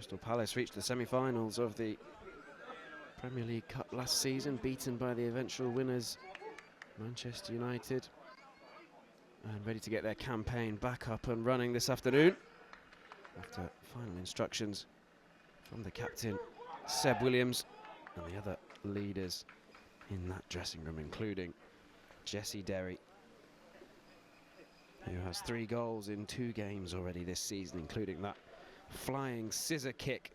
Crystal Palace reached the semi-finals of the Premier League Cup last season, beaten by the eventual winners Manchester United, and ready to get their campaign back up and running this afternoon after final instructions from the captain Seb Williams and the other leaders in that dressing room, including Jesse Derry, who has 3 goals in 2 games already this season, including that flying scissor kick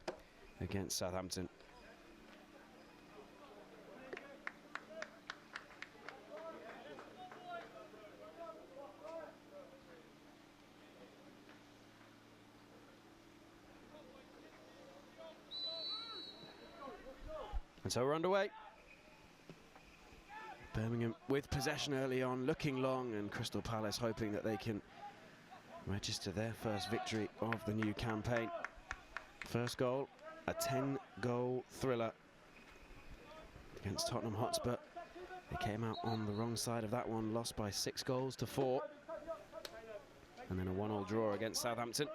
against Southampton. And so we're underway. Birmingham with possession early on, looking long, and Crystal Palace hoping that they can register their first victory of the new campaign. First goal, a 10-goal thriller against Tottenham Hotspur. They came out on the wrong side of that one, lost by 6 goals to 4. And then a 1-1 draw against Southampton.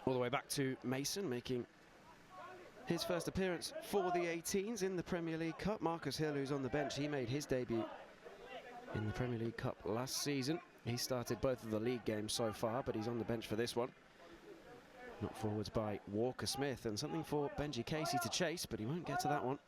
All the way back to Mason, making his first appearance for the 18s in the Premier League Cup. Marcus Hill, who's on the bench, he made his debut in the Premier League Cup last season. He started both of the league games so far, but he's on the bench for this one. Knocked forwards by Walker Smith, and something for Benji Casey to chase, but he won't get to that one.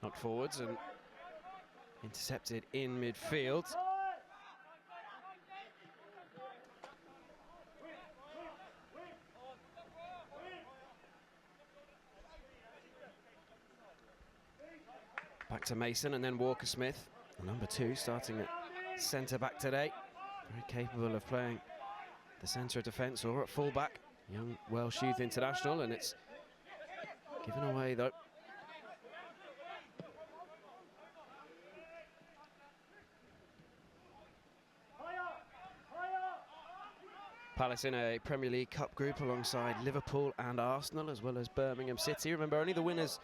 Knocked forwards and intercepted in midfield. Back to Mason and then Walker Smith, the number 2, starting at centre-back today. Very capable of playing the centre of defence or at full-back. Young Welsh youth international, and it's given away though. Palace in a Premier League Cup group alongside Liverpool and Arsenal, as well as Birmingham City. Remember, only the winners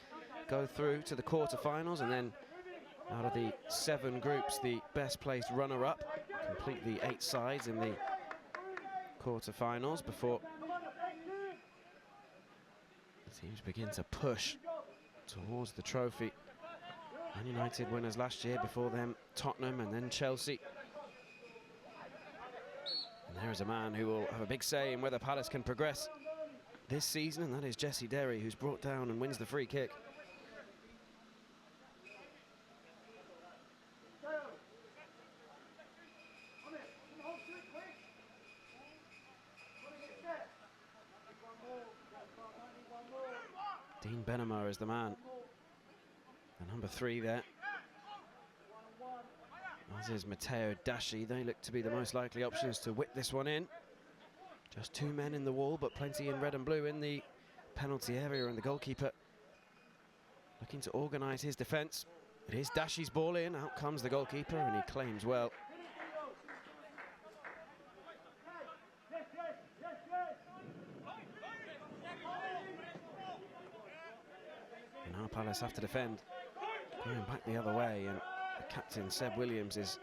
go through to the quarter-finals, and then out of the 7 groups, the best-placed runner-up complete the 8 sides in the quarter-finals before the teams begin to push towards the trophy. Man United winners last year, before them Tottenham and then Chelsea. And there is a man who will have a big say in whether Palace can progress this season, and that is Jesse Derry, who's brought down and wins the free kick. Dean Benema is the man, the number 3 there, as is Matteo Dashi. They look to be the most likely options to whip this one in. Just 2 men in the wall, but plenty in red and blue in the penalty area, and the goalkeeper looking to organise his defence. It is Dashi's ball in, out comes the goalkeeper, and he claims well. And now Palace have to defend, going back the other way, and the captain Seb Williams is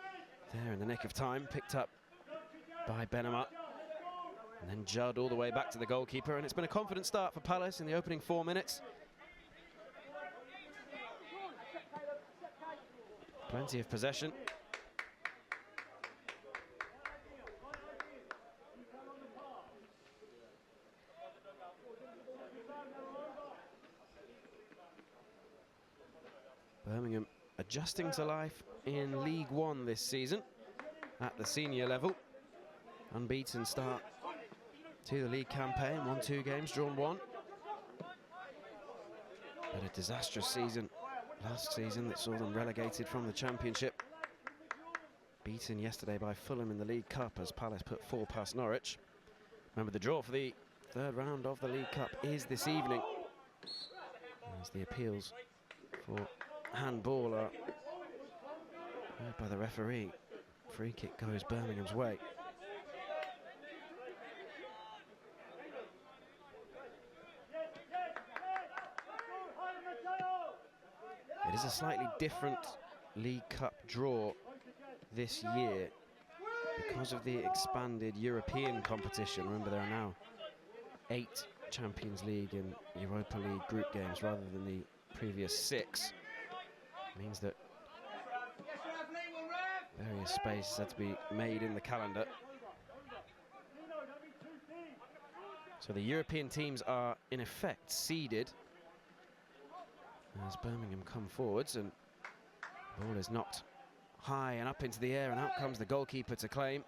there in the nick of time, picked up by Benema. And then Judd all the way back to the goalkeeper, and it's been a confident start for Palace in the opening 4 minutes. Plenty of possession. Birmingham adjusting to life in League One this season at the senior level. Unbeaten start to the league campaign, won 2 games, drawn 1. But a disastrous season last season that saw them relegated from the Championship. Beaten yesterday by Fulham in the League Cup as Palace put 4 past Norwich. Remember, the draw for the 3rd round of the League Cup is this evening, as the appeals for handball are heard by the referee. Free kick goes Birmingham's way. It is a slightly different League Cup draw this year because of the expanded European competition. Remember, there are now 8 Champions League and Europa League group games rather than the previous 6. It means that various spaces had to be made in the calendar. So the European teams are in effect seeded as Birmingham come forwards, and the ball is knocked high and up into the air, and out comes the goalkeeper to claim.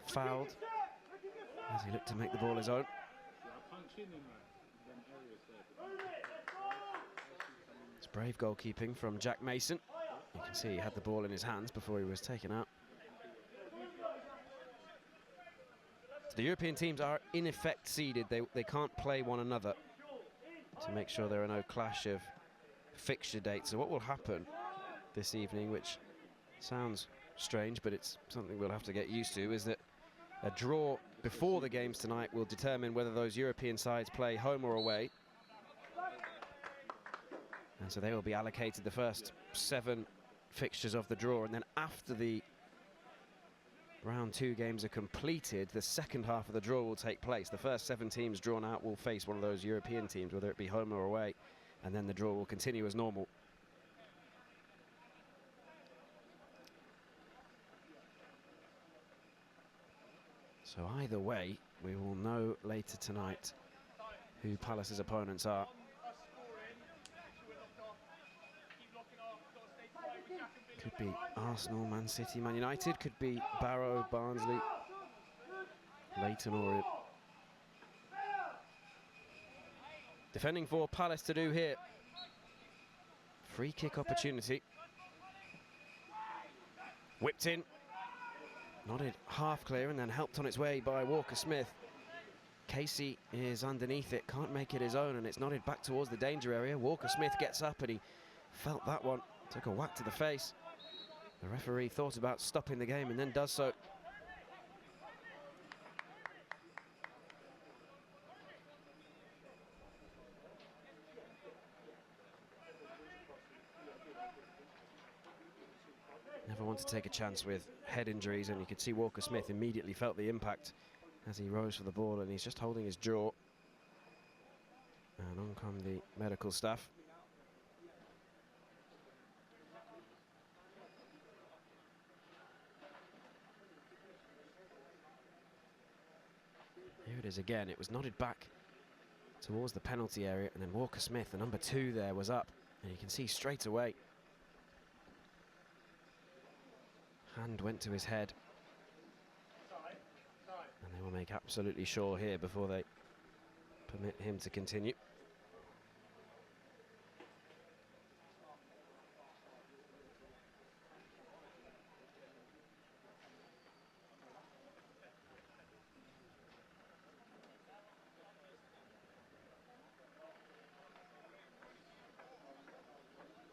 Fouled as he looked to make the ball his own. It's brave goalkeeping from Jack Mason. You can see he had the ball in his hands before he was taken out. So the European teams are in effect seeded. They can't play one another to make sure there are no clash of fixture dates. So what will happen this evening, which sounds strange but it's something we'll have to get used to, is that a draw before the games tonight will determine whether those European sides play home or away, and so they will be allocated the first 7 fixtures of the draw, and then after the round 2 games are completed, the second half of the draw will take place. The first 7 teams drawn out will face one of those European teams, whether it be home or away, and then the draw will continue as normal. So either way, we will know later tonight who Palace's opponents are. Could be Arsenal, Man City, Man United, could be Barrow, Barnsley, Leyton Orient. Defending for Palace to do here. Free kick opportunity. Whipped in. Nodded half clear and then helped on its way by Walker-Smith. Casey is underneath it, can't make it his own, and it's nodded back towards the danger area. Walker-Smith gets up and he felt that one, took a whack to the face. The referee thought about stopping the game and then does so. Never want to take a chance with head injuries, and you could see Walker-Smith immediately felt the impact as he rose for the ball, and he's just holding his jaw. And on come the medical staff. Here it is again. It was nodded back towards the penalty area, and then Walker-Smith, the number 2 there, was up, and you can see straight away hand went to his head, and they will make absolutely sure here before they permit him to continue.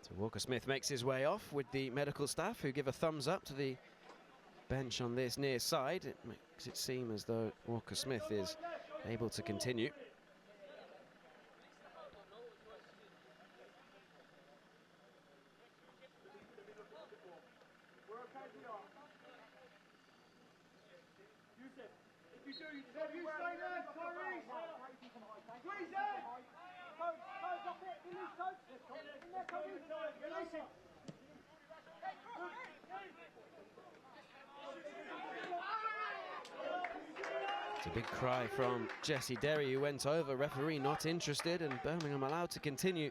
So Walker-Smith makes his way off with the medical staff, who give a thumbs up to the bench on this near side. It makes it seem as though Walker-Smith is able to continue. It's a big cry from Jesse Derry, who went over. Referee not interested, and Birmingham allowed to continue.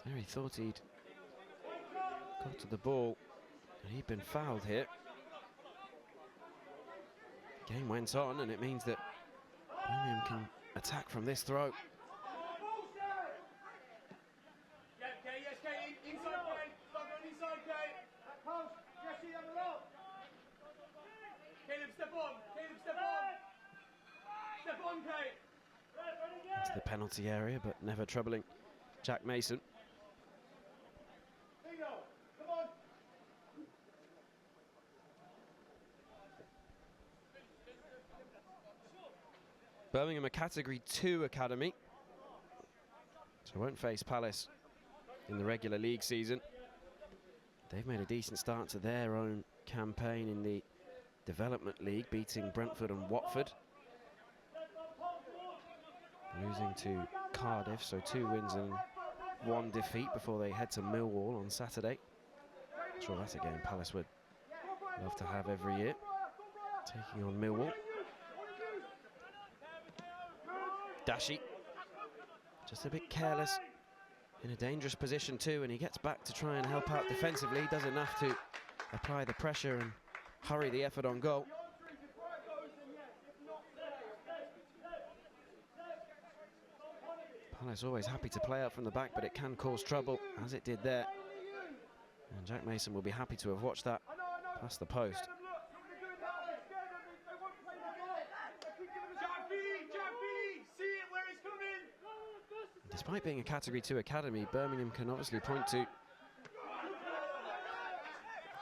There he thought he'd got to the ball, and he'd been fouled here. The game went on, and it means that Birmingham can attack from this throw. Into the penalty area, but never troubling Jack Mason. Birmingham a Category 2 academy, so won't face Palace in the regular league season. They've made a decent start to their own campaign in the Development League, beating Brentford and Watford. Losing to Cardiff, so 2 wins and 1 defeat before they head to Millwall on Saturday. I'm sure that's a game Palace would love to have every year, taking on Millwall. Dashi, just a bit careless, in a dangerous position too, and he gets back to try and help out defensively. Does enough to apply the pressure and hurry the effort on goal. Palace always happy to play out from the back, but it can cause trouble, as it did there. And Jack Mason will be happy to have watched that past the post. Despite being a Category 2 academy, Birmingham can obviously point to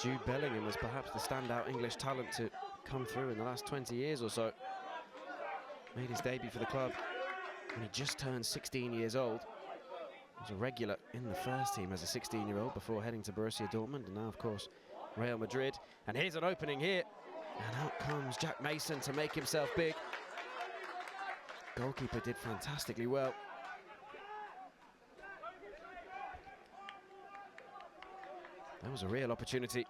Jude Bellingham as perhaps the standout English talent to come through in the last 20 years or so. Made his debut for the club when he just turned 16 years old. He was a regular in the first team as a 16-year-old before heading to Borussia Dortmund, and now, of course, Real Madrid. And here's an opening here, and out comes Jack Mason to make himself big. Goalkeeper did fantastically well. That was a real opportunity.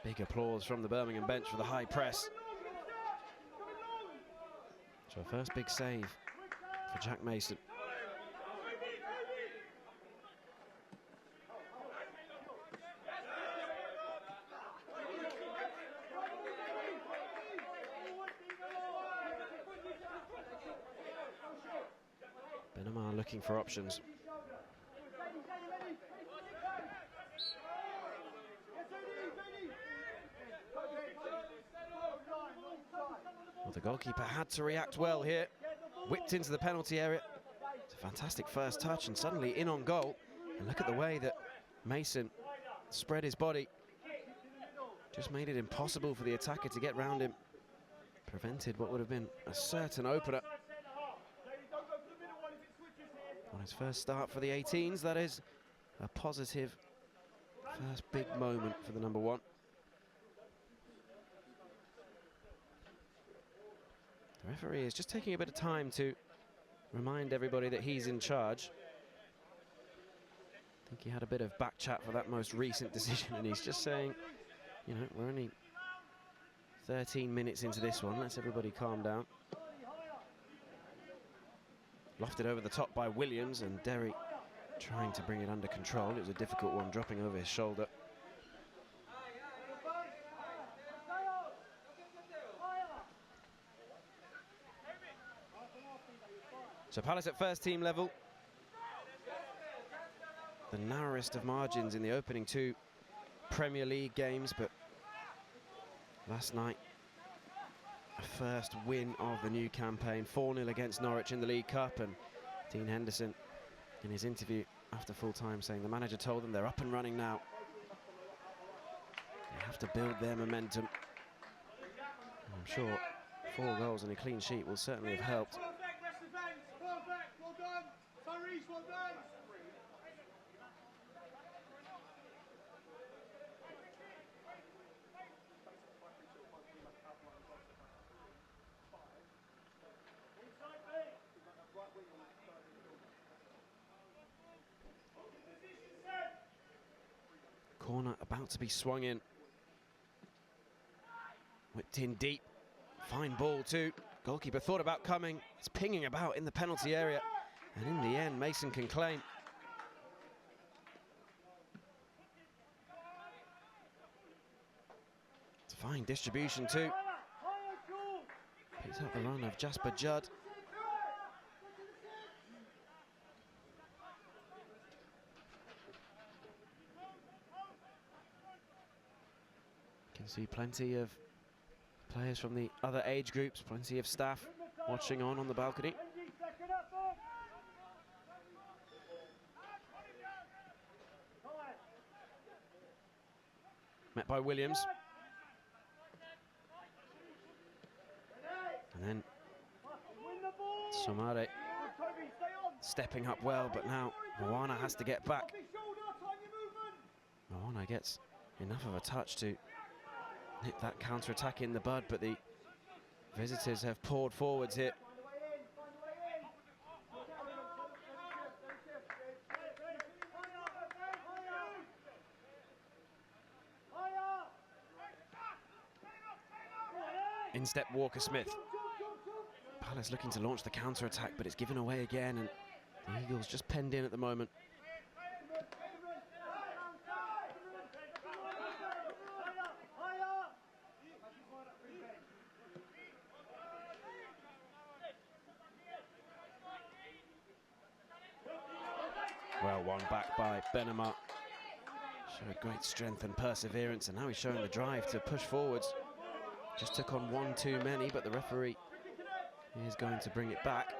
Big applause from the Birmingham bench for the high press. So first big save for Jack Mason. Benamar looking for options. Well, the goalkeeper had to react well here. Whipped into the penalty area. It's a fantastic first touch and suddenly in on goal. And look at the way that Mason spread his body. Just made it impossible for the attacker to get round him. Prevented what would have been a certain opener. On his first start for the 18s, that is a positive first big moment for the number 1. The referee is just taking a bit of time to remind everybody that he's in charge. I think he had a bit of back chat for that most recent decision, and he's just saying, you know, we're only 13 minutes into this one, let's everybody calm down. Lofted over the top by Williams, and Derry trying to bring it under control. It was a difficult one, dropping over his shoulder. So Palace at first team level. The narrowest of margins in the opening 2 Premier League games, but last night a first win of the new campaign, 4-0 against Norwich in the League Cup. And Dean Henderson in his interview after full time saying the manager told them they're up and running now. They have to build their momentum. And I'm sure 4 goals and a clean sheet will certainly have helped. corner about to be swung in. Whipped in deep. Fine ball too. Goalkeeper thought about coming. It's pinging about in the penalty area. And in the end, Mason can claim. It's fine distribution too. Picks up the run of Jasper Judd. You can see plenty of players from the other age groups, plenty of staff watching on the balcony. Met by Williams. And then Somare stepping up well, but now Moana has to get back. Moana gets enough of a touch to nip that counter-attack in the bud, but the visitors have poured forwards here. In step Walker-Smith. Palace looking to launch the counter-attack, but it's given away again, and the Eagles just penned in at the moment. Well, one back by Benema. Showed great strength and perseverance, and now he's showing the drive to push forwards. Just took on one too many, but the referee is going to bring it back.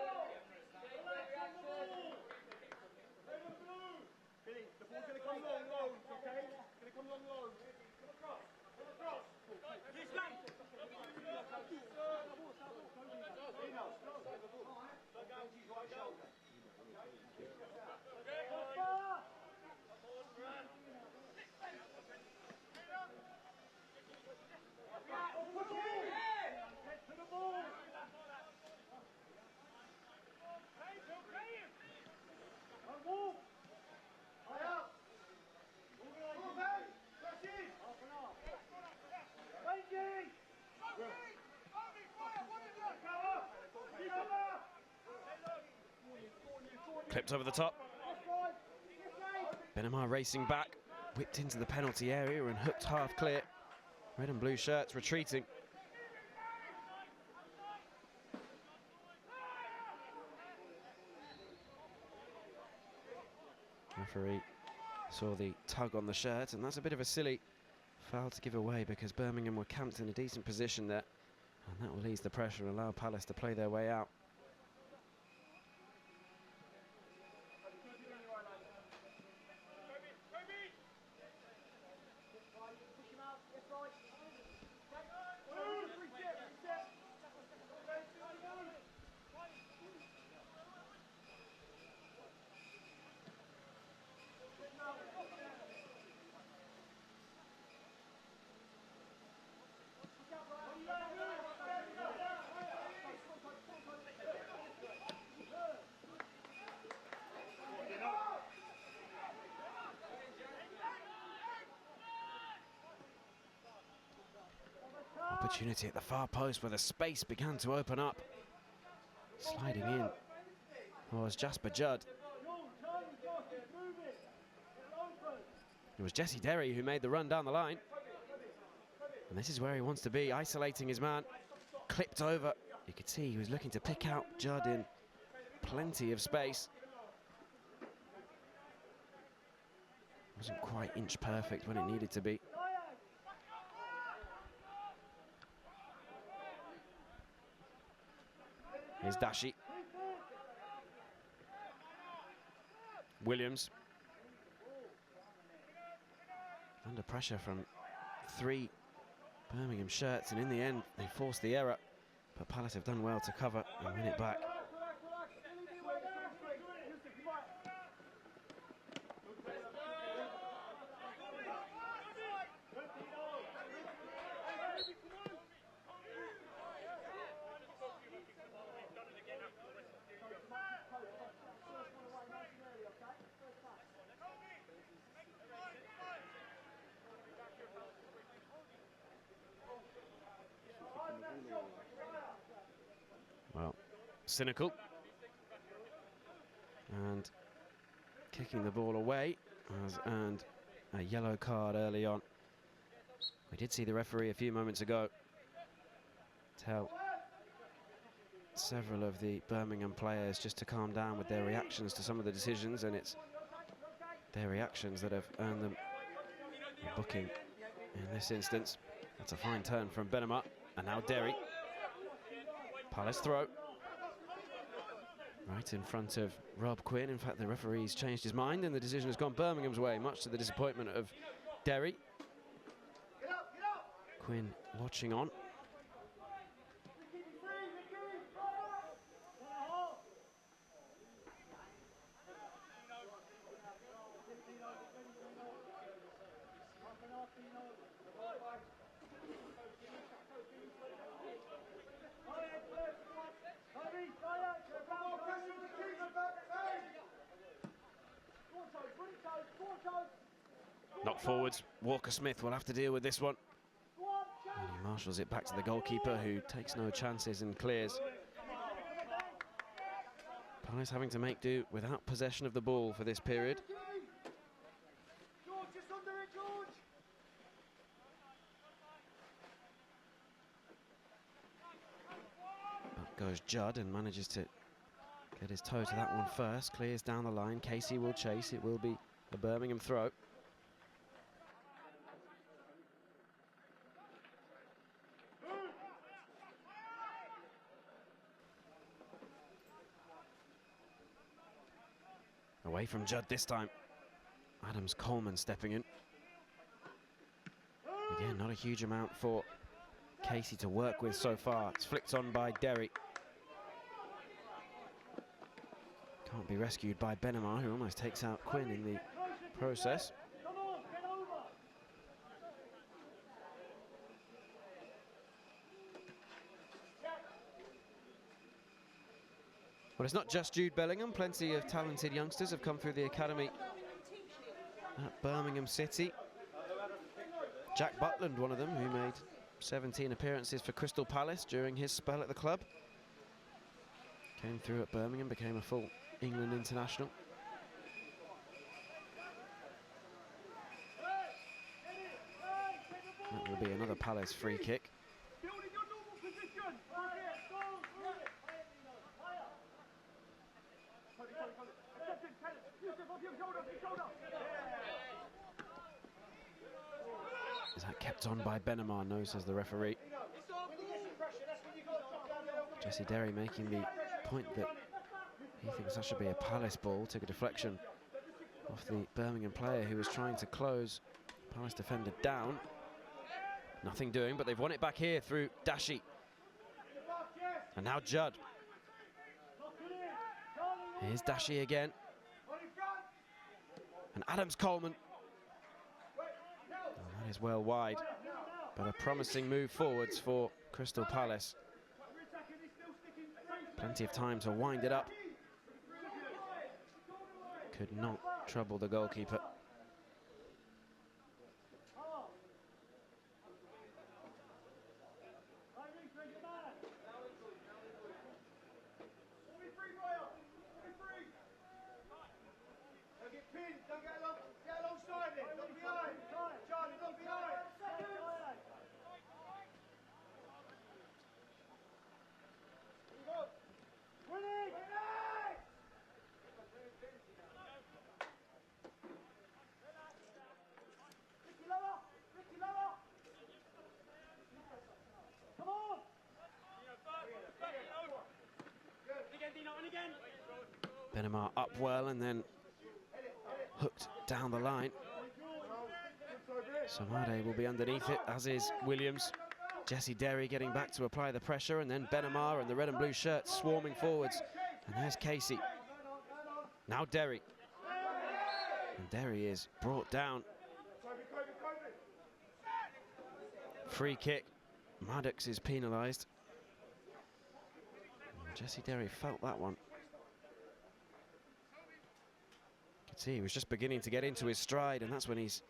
Clipped over the top. Benema racing back, whipped into the penalty area and hooked half clear. Red and blue shirts retreating. Referee saw the tug on the shirt, and that's a bit of a silly foul to give away because Birmingham were camped in a decent position there, and that will ease the pressure and allow Palace to play their way out. Opportunity at the far post where the space began to open up. Sliding in was Jasper Judd. It was Jesse Derry who made the run down the line. And this is where he wants to be, isolating his man. Clipped over. You could see he was looking to pick out Judd in plenty of space. Wasn't quite inch perfect when it needed to be. Here's Dashi. Williams. Under pressure from three Birmingham shirts, and in the end they forced the error, but Palace have done well to cover and win it back. cynical. And kicking the ball away has earned a yellow card early on. We did see the referee a few moments ago tell several of the Birmingham players just to calm down with their reactions to some of the decisions, and it's their reactions that have earned them a booking in this instance. That's a fine turn from Benema, and now Derry. Palace throw. Right in front of Rob Quinn. In fact, the referee's changed his mind and the decision has gone Birmingham's way, much to the disappointment of Derry. Quinn watching on. Knocked forwards. Walker Smith will have to deal with this one. And he marshals it back to the goalkeeper, who takes no chances and clears. Palace having to make do without possession of the ball for this period. Up goes Judd and manages to get his toe to that one first. Clears down the line. Casey will chase. It will be a Birmingham throw. Away from Judd this time. Adams Coleman stepping in. Again, not a huge amount for Casey to work with so far. It's flicked on by Derry. Can't be rescued by Benema, who almost takes out Quinn in the process. Well, it's not just Jude Bellingham. Plenty of talented youngsters have come through the academy at Birmingham City. Jack Butland, one of them, who made 17 appearances for Crystal Palace during his spell at the club. Came through at Birmingham, became a full England international. That will be another Palace free kick. Is that kept on by Benema? No, says the referee. Jesse Derry making the point that he thinks that should be a Palace ball. Took a deflection off the Birmingham player who was trying to close Palace defender down. Nothing doing, but they've won it back here through Dashi. And now Judd. Here's Dashi again. And Adams Coleman. Oh, that is well wide, but a promising move forwards for Crystal Palace. Plenty of time to wind it up. Could not trouble the goalkeeper. Benema up well and then hooked down the line. Samade will be underneath it, as is Williams. Jesse Derry getting back to apply the pressure, and then Benema and the red and blue shirts swarming forwards. And there's Casey. Now Derry. And Derry is brought down. Free kick. Maddox is penalised. Jesse Derry felt that one. You can see he was just beginning to get into his stride, and that's when he's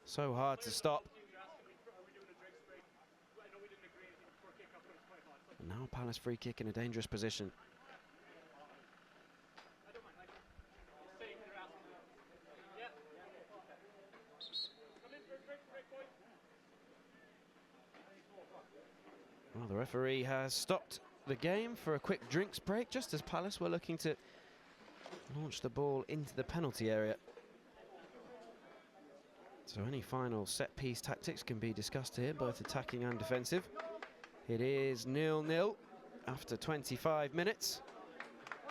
so hard to stop. And now Palace free kick in a dangerous position. Well, the referee has stopped the game for a quick drinks break, just as Palace were looking to launch the ball into the penalty area. So any final set-piece tactics can be discussed here, both attacking and defensive. It is 0-0 after 25 minutes.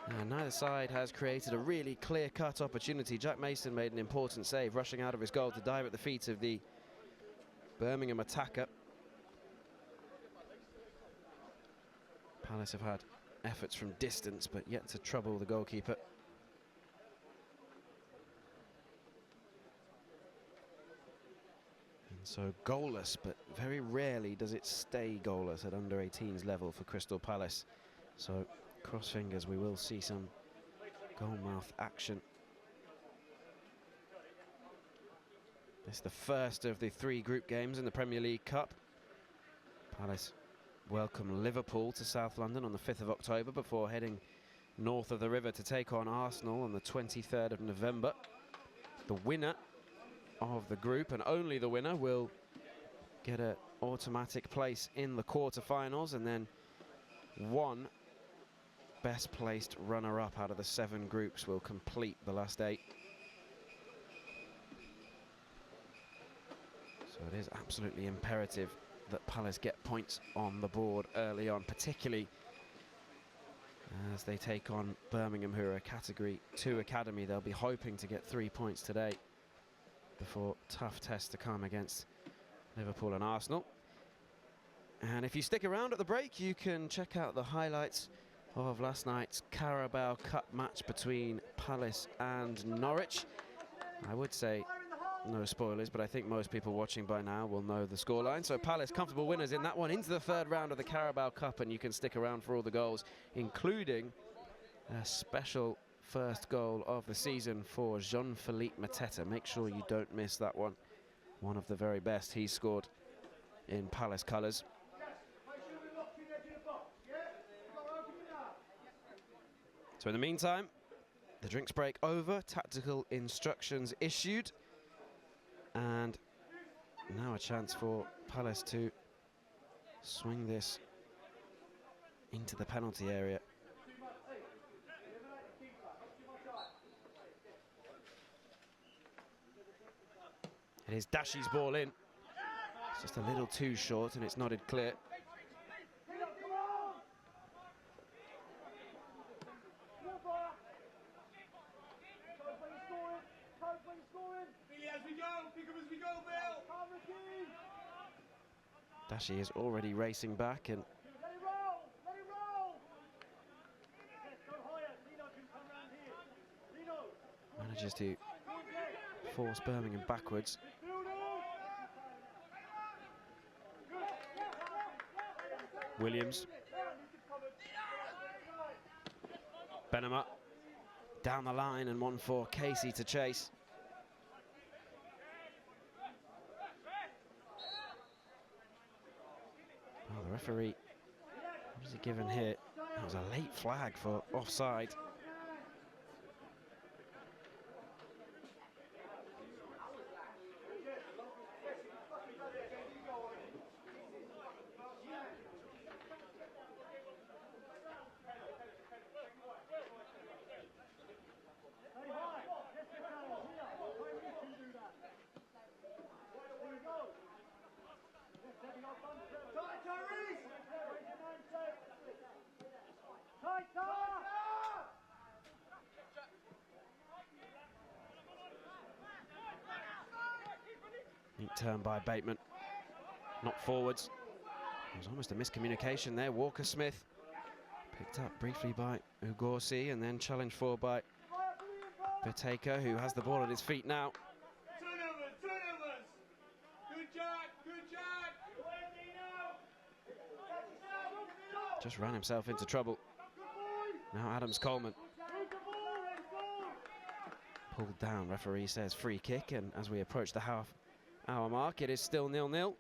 And neither side has created a really clear-cut opportunity. Jack Mason made an important save, rushing out of his goal to dive at the feet of the Birmingham attacker. Palace have had efforts from distance, but yet to trouble the goalkeeper. And so goalless, but very rarely does it stay goalless at under 18s level for Crystal Palace. So cross fingers, we will see some goalmouth action. This is the first of the 3 group games in the Premier League Cup. Palace welcome Liverpool to South London on the 5th of October before heading north of the river to take on Arsenal on the 23rd of November. The winner of the group, and only the winner, will get an automatic place in the quarter-finals, and then one best placed runner-up out of the 7 groups will complete the last 8. So it is absolutely imperative that Palace get points on the board early on, particularly as they take on Birmingham, who are a Category 2 academy. They'll be hoping to get 3 points today before tough tests to come against Liverpool and Arsenal. And if you stick around at the break, you can check out the highlights of last night's Carabao Cup match between Palace and Norwich. I would say no spoilers, but I think most people watching by now will know the scoreline. So Palace comfortable winners in that one, into the 3rd round of the Carabao Cup, and you can stick around for all the goals, including a special first goal of the season for Jean-Philippe Mateta. Make sure you don't miss that one. One of the very best he's scored in Palace colours. So in the meantime, the drinks break over, tactical instructions issued, and now a chance for Palace to swing this into the penalty area. It is Dashi's ball in. It's just a little too short and it's nodded clear. Dashi is already racing back and manages to force Birmingham backwards. Williams. Benema down the line, and one for Casey to chase. Oh, the referee, what is he given here? That was a late flag for offside. Neat turn by Bateman, not forwards. There was almost a miscommunication there. Walker Smith picked up briefly by Ugorsi and then challenged for by Beteka, who has the ball at his feet now. Just ran himself into trouble. Now Adams Coleman. Pulled down, referee says free kick, and as we approach the half-hour mark, it is still 0-0.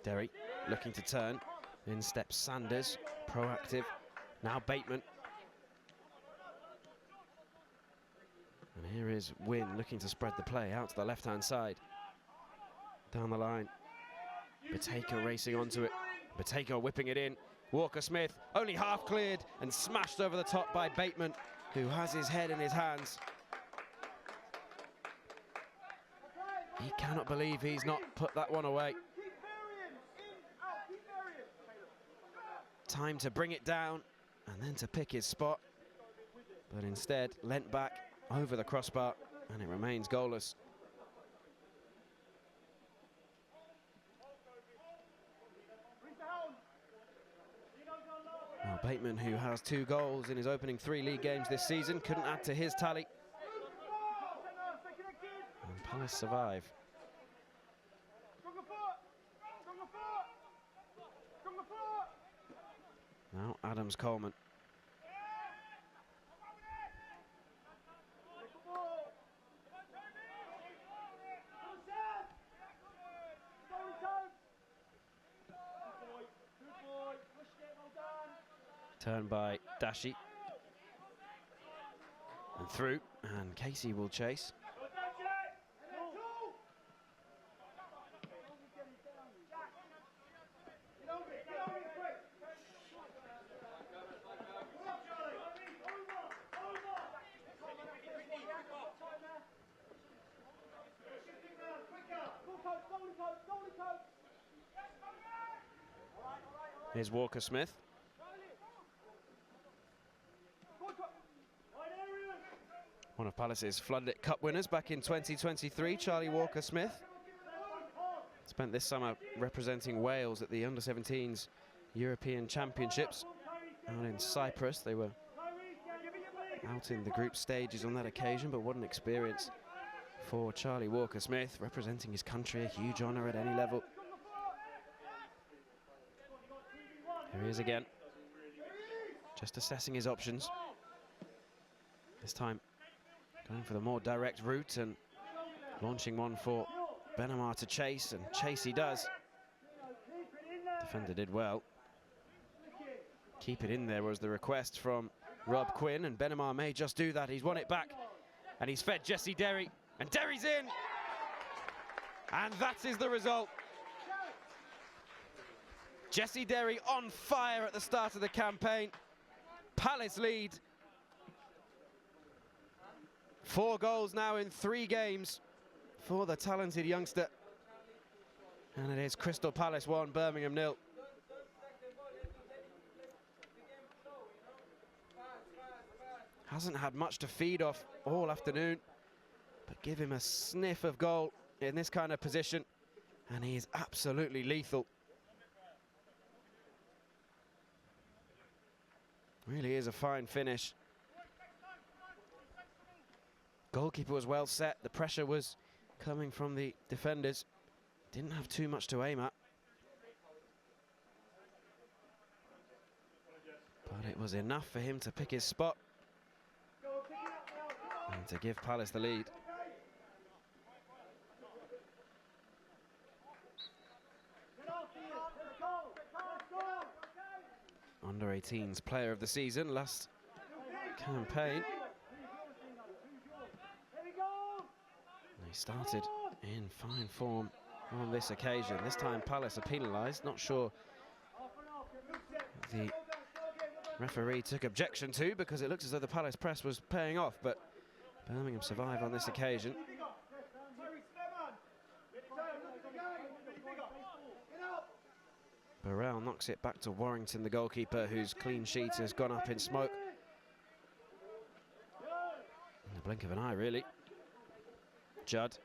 Derry looking to turn. In steps Sanders, proactive. Now Bateman. And here is Wynn looking to spread the play out to the left-hand side. Down the line. Bateka racing onto it. Bateka whipping it in. Walker-Smith only half cleared and smashed over the top by Bateman, who has his head in his hands. He cannot believe he's not put that one away. Time to bring it down and then to pick his spot. But instead, leant back over the crossbar and it remains goalless. Well, Bateman, who has 2 goals in his opening 3 league games this season, couldn't add to his tally. And Palace survive. Now Adams-Coleman. Turn by Dashi. And through, and Casey will chase. Here's Walker-Smith. One of Palace's Floodlit Cup winners back in 2023, Charlie Walker-Smith. Spent this summer representing Wales at the Under-17s European Championships out in Cyprus. They were out in the group stages on that occasion, but what an experience for Charlie Walker-Smith, representing his country, a huge honour at any level. Here he is again, just assessing his options. This time going for the more direct route and launching one for Benamar to chase, and chase he does. Defender did well. Keep it in there was the request from Rob Quinn, and Benamar may just do that. He's won it back and he's fed Jesse Derry, and Derry's in, and that is the result. Jesse Derry on fire at the start of the campaign. Palace lead. 4 goals now in 3 games for the talented youngster. And it is Crystal Palace 1, Birmingham 0. Hasn't had much to feed off all afternoon, but give him a sniff of goal in this kind of position and he is absolutely lethal. Really is a fine finish. Goalkeeper was well set. The pressure was coming from the defenders. Didn't have too much to aim at. But it was enough for him to pick his spot and to give Palace the lead. Under-18s player of the season last campaign. He started in fine form on this occasion. This time Palace are penalised. Not sure the referee took objection to, because it looks as though the Palace press was paying off, but Birmingham survive on this occasion. Burrell knocks it back to Warrington, the goalkeeper, whose clean sheet has gone up in smoke. In the blink of an eye, really. Judd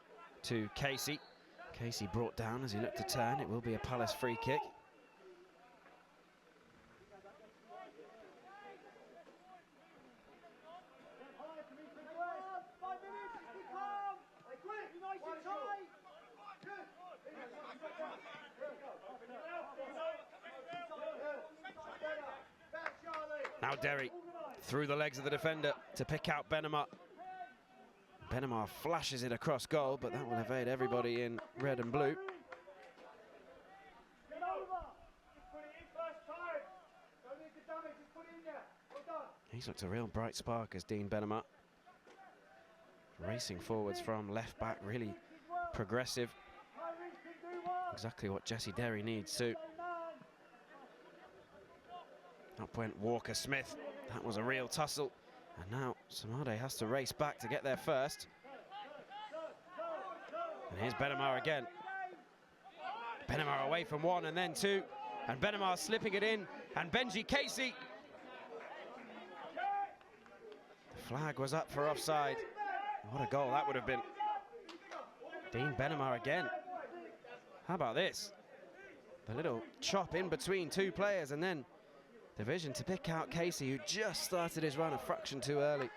to Casey. Casey brought down as he looked to turn. It will be a Palace free kick. Now Derry through the legs of the defender to pick out Benamar. Benamar flashes it across goal, but that will evade everybody in red and blue. He's looked a real bright spark as Dean Benema. Racing forwards from left back, really progressive. Exactly what Jesse Derry needs too. Up went Walker Smith. That was a real tussle. And now Samade has to race back to get there first. And here's Benema again. Benema away from one and then two. And Benema slipping it in. And Benji Casey. The flag was up for offside. What a goal that would have been. Dean Benema again. How about this? The little chop in between two players and then the vision to pick out Casey, who just started his run a fraction too early.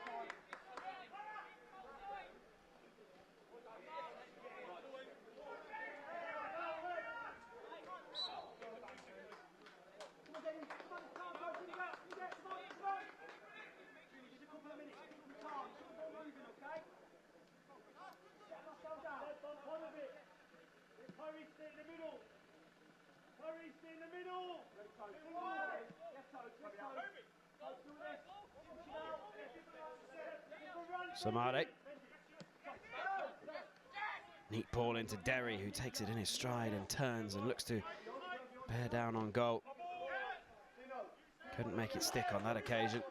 Samade. Neat ball into Derry, who takes it in his stride and turns and looks to bear down on goal. Couldn't make it stick on that occasion.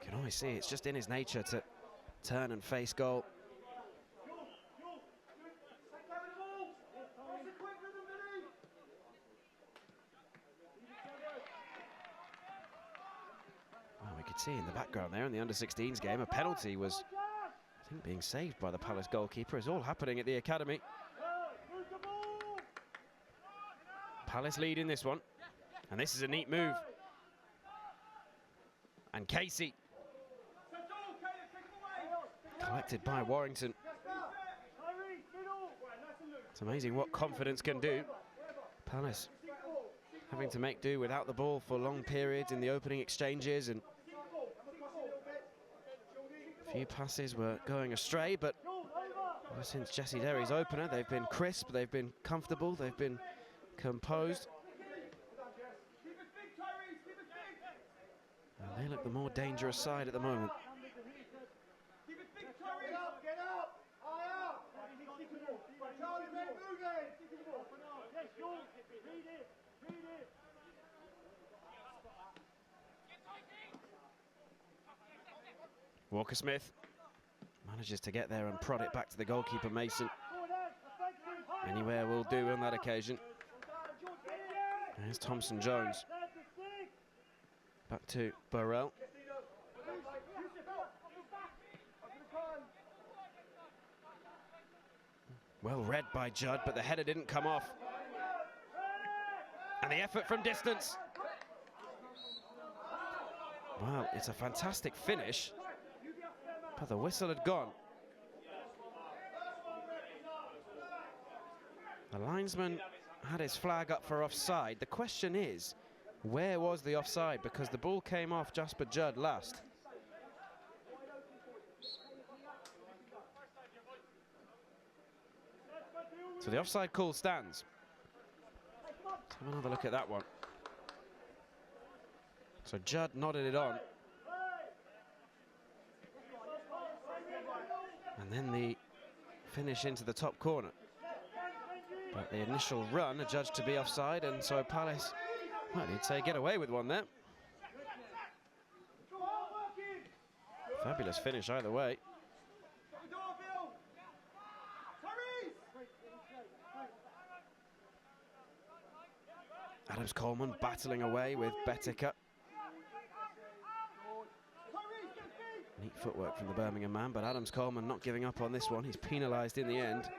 You can always see it's just in his nature to turn and face goal. Well, we could see in the background there in the under-16s game, a penalty was, I think, being saved by the Palace goalkeeper. It's all happening at the academy. Palace lead in this one, and this is a neat move. And Casey, collected by Warrington. It's amazing what confidence can do. Palace having to make do without the ball for long periods in the opening exchanges, and a few passes were going astray, but ever since Jesse Derry's opener, they've been crisp, they've been comfortable, they've been composed. And they look the more dangerous side at the moment. Walker Smith manages to get there and prod it back to the goalkeeper, Mason. Anywhere will do on that occasion. There's Thompson Jones. Back to Burrell. Well read by Judd, but the header didn't come off. And the effort from distance. Well, it's a fantastic finish, but the whistle had gone. The linesman had his flag up for offside. The question is, where was the offside? Because the ball came off Jasper Judd last. So the offside call stands. Let's have another look at that one. So Judd nodded it on. And then the finish into the top corner. But the initial run adjudged to be offside, and so Palace, well, he'd say get away with one there. Fabulous finish either way. Adams Coleman battling away with Betica. Neat footwork from the Birmingham man, but Adams Coleman not giving up on this one. He's penalised in the end.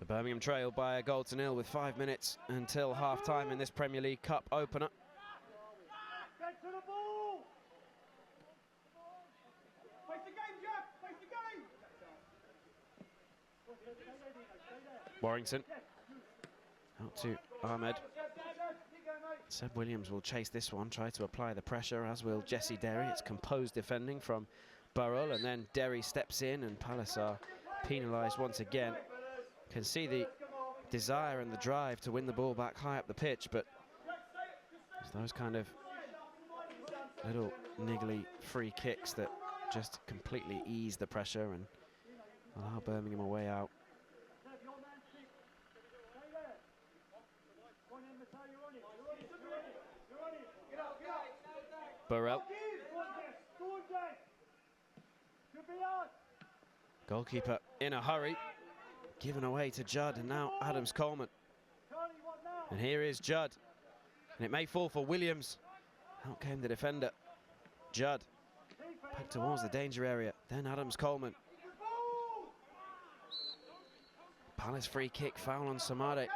Birmingham trail by a goal to nil with 5 minutes until half-time in this Premier League Cup opener. Get to the ball! Face the game, Jeff! Face the game! Warrington out to Ahmed. Seb Williams will chase this one, try to apply the pressure, as will Jesse Derry. It's composed defending from Burrell, and then Derry steps in, and Palace are penalised once again. Can see the desire and the drive to win the ball back high up the pitch, but it's those kind of little niggly free kicks that just completely ease the pressure and allow Birmingham a way out. Burrell. Goalkeeper in a hurry, given away to Judd, and now Adams Coleman. And here is Judd, and it may fall for Williams. Out came the defender, Judd, back towards the danger area, then Adams Coleman. Palace free kick, foul on Samade.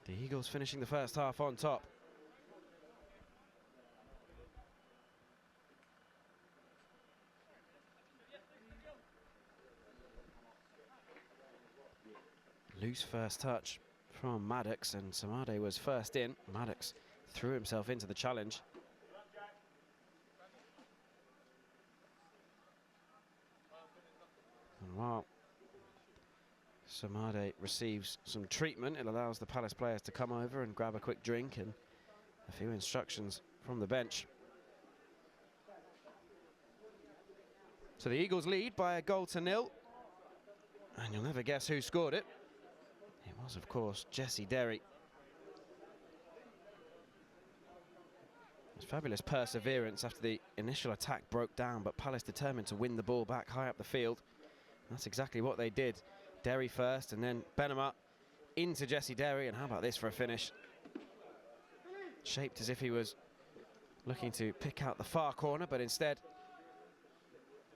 The Eagles finishing the first half on top. Loose first touch from Maddox, and Samade was first in. Maddox threw himself into the challenge. And while Samade receives some treatment, it allows the Palace players to come over and grab a quick drink and a few instructions from the bench. So the Eagles lead by a goal to nil, and you'll never guess who scored it. It was, of course, Jesse Derry. It was fabulous perseverance after the initial attack broke down, but Palace determined to win the ball back high up the field. And that's exactly what they did. Derry first, and then Benema into Jesse Derry, and how about this for a finish? Shaped as if he was looking to pick out the far corner, but instead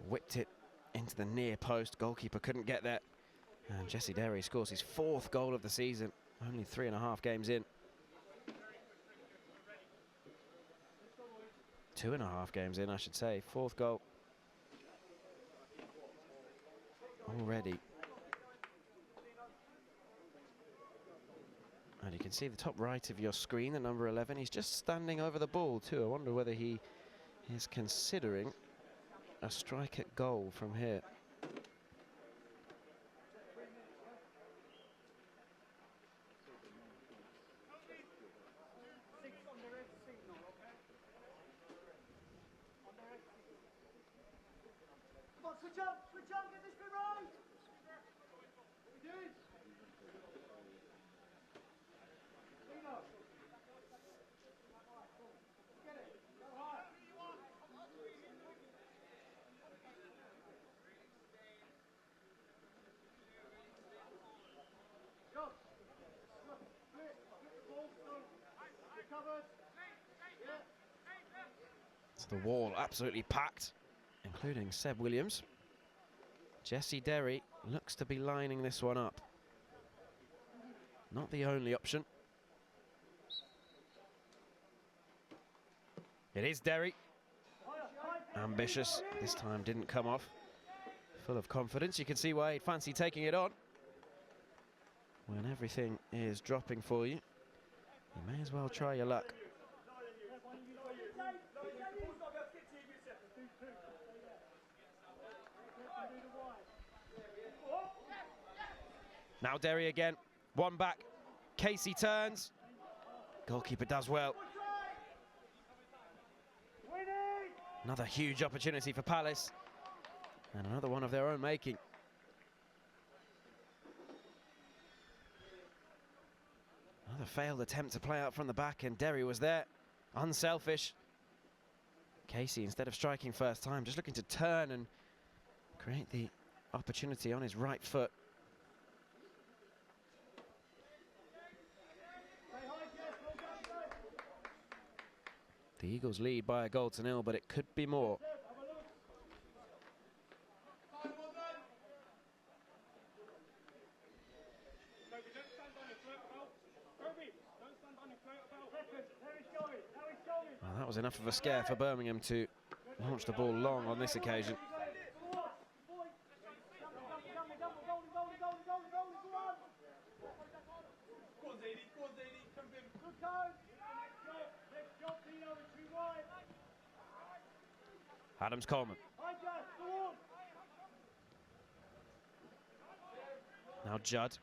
whipped it into the near post. Goalkeeper couldn't get there. And Jesse Derry scores his 4th goal of the season, only 3.5 games in. 2.5 games in, I should say. 4th goal already. And you can see the top right of your screen, the number 11. He's just standing over the ball too. I wonder whether he is considering a strike at goal from here. Switch up, get this bit right! We do it! Get it, go high! Go! Recovered! So the wall absolutely packed, including Seb Williams. Jesse Derry looks to be lining this one up. Not the only option. It is Derry. Ambitious, this time didn't come off. Full of confidence, you can see why he'd fancy taking it on. When everything is dropping for you, you may as well try your luck. Now Derry again, one back. Casey turns. Goalkeeper does well. Another huge opportunity for Palace, and another one of their own making. Another failed attempt to play out from the back, and Derry was there, unselfish. Casey, instead of striking first time, just looking to turn and create the opportunity on his right foot. The Eagles lead by a goal to nil, but it could be more. was enough of a scare for Birmingham to launch the ball long on this occasion. Adams Coleman. Now Judd.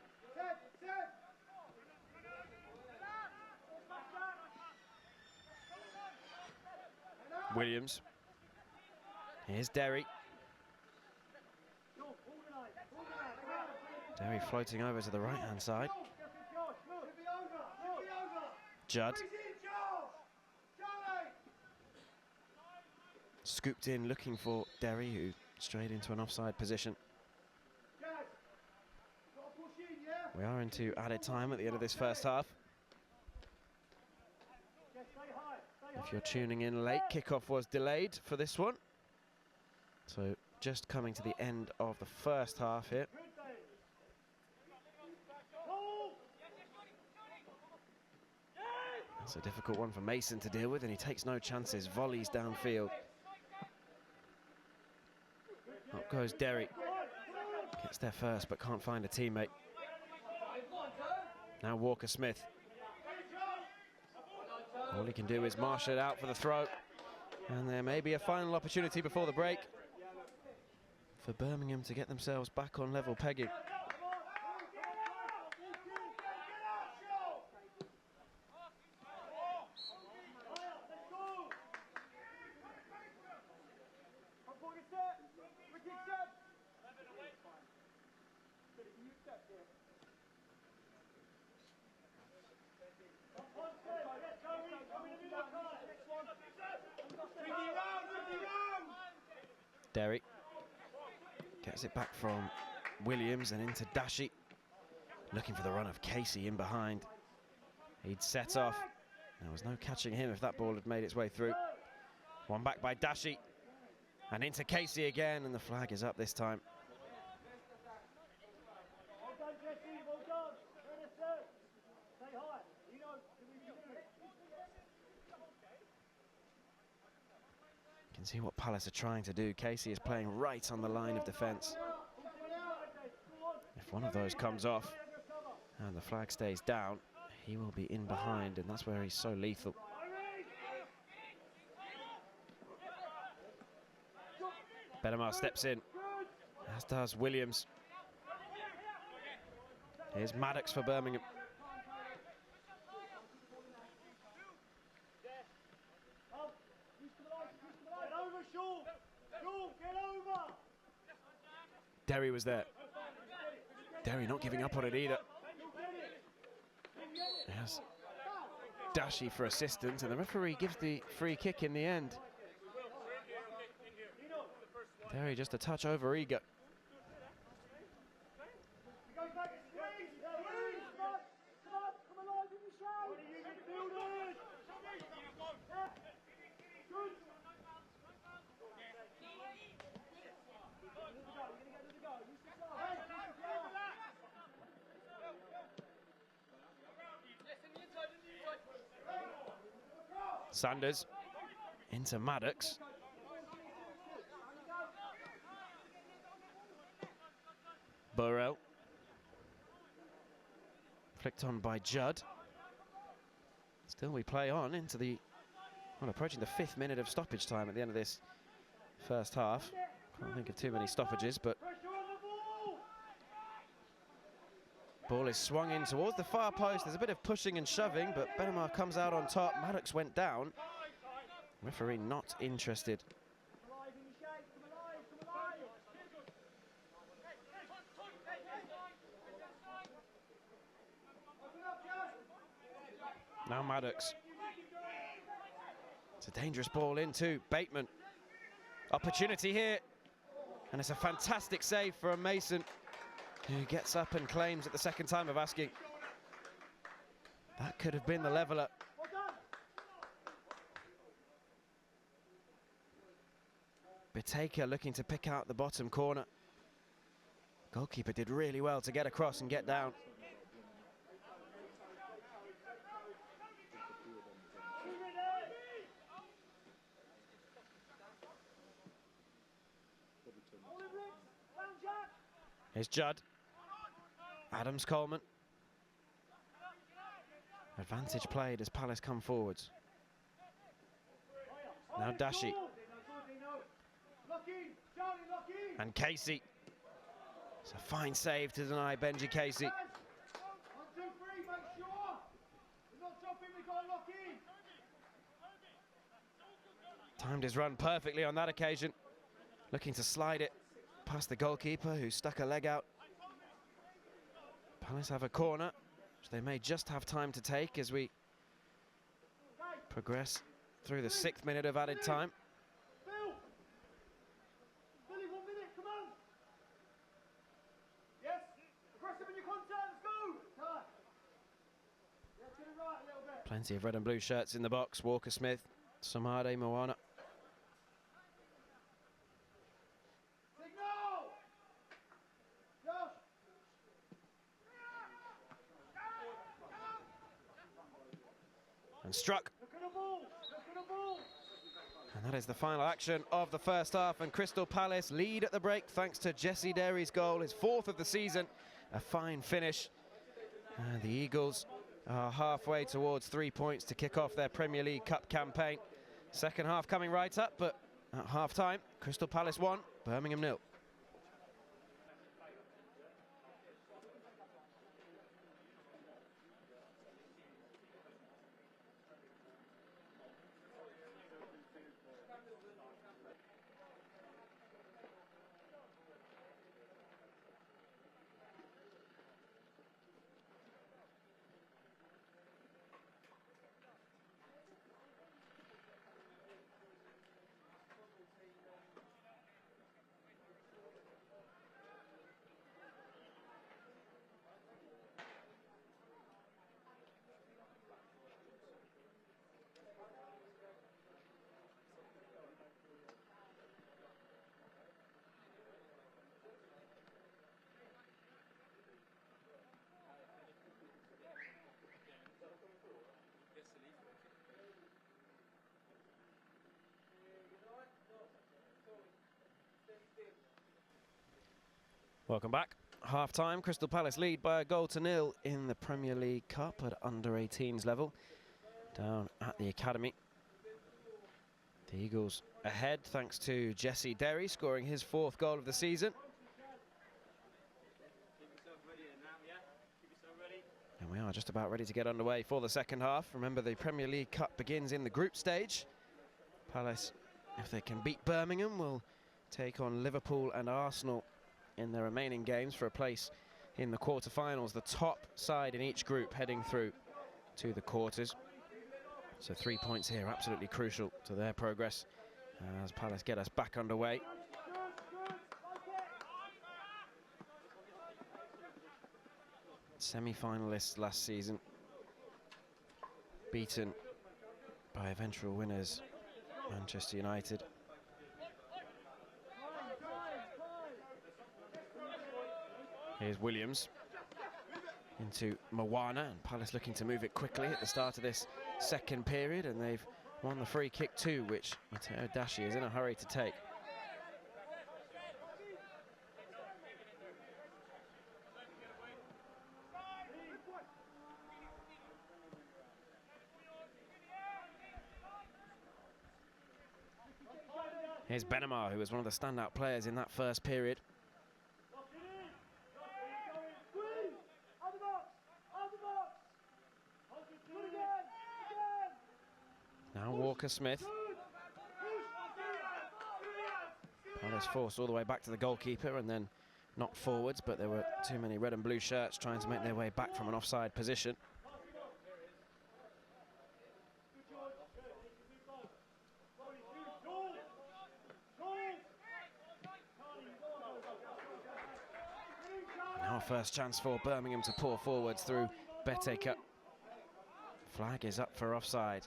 Williams. Here's Derry. Derry floating over to the right-hand side. Judd. Scooped in looking for Derry, who strayed into an offside position. We are into added time at the end of this first half. If you're tuning in late, kickoff was delayed for this one. So just coming to the end of the first half here. That's a difficult one for Mason to deal with, and he takes no chances. Volleys downfield. Up goes Derry. Gets there first, but can't find a teammate. Now Walker Smith. All he can do is marshal it out for the throw. And there may be a final opportunity before the break for Birmingham to get themselves back on level pegging. Derry gets it back from Williams and into Dashi, looking for the run of Casey in behind. He'd set off. There was no catching him if that ball had made its way through. One back by Dashi and into Casey again, and the flag is up this time. You can see what Palace are trying to do. Casey is playing right on the line of defence. If one of those comes off and the flag stays down, he will be in behind, and that's where he's so lethal. Benamar steps in, as does Williams. Here's Maddox for Birmingham. Derry was there. Derry not giving up on it either. Yes. Dashi for assistance, and the referee gives the free kick in the end. Derry just a touch over eager. Sanders into Maddox. Burrell. Flicked on by Judd. Still we play on into the, well, approaching the 5th minute of stoppage time at the end of this first half. Can't think of too many stoppages, but ball is swung in towards the far post. There's a bit of pushing and shoving, but Benamar comes out on top. Maddox went down. Referee not interested. Now Maddox. It's a dangerous ball into Bateman. Opportunity here. And it's a fantastic save from Mason, who gets up and claims at the second time of asking. That could have been the leveller. Biteka looking to pick out the bottom corner. Goalkeeper did really well to get across and get down. Here's Judd. Adams Coleman. Advantage played as Palace come forwards. Now Dashi. And Casey. It's a fine save to deny Benji Casey. 1, 2, 3, make sure. We're not dropping, we've got to lock in. Timed his run perfectly on that occasion. Looking to slide it past the goalkeeper who stuck a leg out. Palace have a corner, which they may just have time to take as we progress through the 6th minute of added time. Bill! Billy, 1 minute, come on! Yes, aggressive in your contact, let's go! Time. Yeah, to the right a little bit. Plenty of red and blue shirts in the box. Walker Smith, Samade Moana. Signal! Josh! And struck. Look at the ball! Look at the ball! And that is the final action of the first half, and Crystal Palace lead at the break thanks to Jesse Derry's goal, his 4th of the season. A fine finish. And the Eagles are halfway towards 3 points to kick off their Premier League Cup campaign. Second half coming right up, but at half-time, Crystal Palace 1, Birmingham 0. Welcome back. Half-time, Crystal Palace lead by a goal to 0 in the Premier League Cup at under-18s level, down at the academy. The Eagles ahead thanks to Jesse Derry scoring his 4th goal of the season. And we are just about ready to get underway for the second half. Remember, the Premier League Cup begins in the group stage. Palace, if they can beat Birmingham, will take on Liverpool and Arsenal in their remaining games for a place in the quarter-finals. The top side in each group heading through to the quarters. So 3 points here, absolutely crucial to their progress as Palace get us back underway. Semi-finalists last season, beaten by eventual winners Manchester United. Here's Williams into Moana, and Palace looking to move it quickly at the start of this second period, and they've won the free kick too, which Matteo Dashi is in a hurry to take. Here's Benamar, who was one of the standout players in that first period. Now Walker Smith. Palace forced all the way back to the goalkeeper and then knocked forwards, but there were too many red and blue shirts trying to make their way back from an offside position. Now a first chance for Birmingham to pour forwards through Beteka. Flag is up for offside.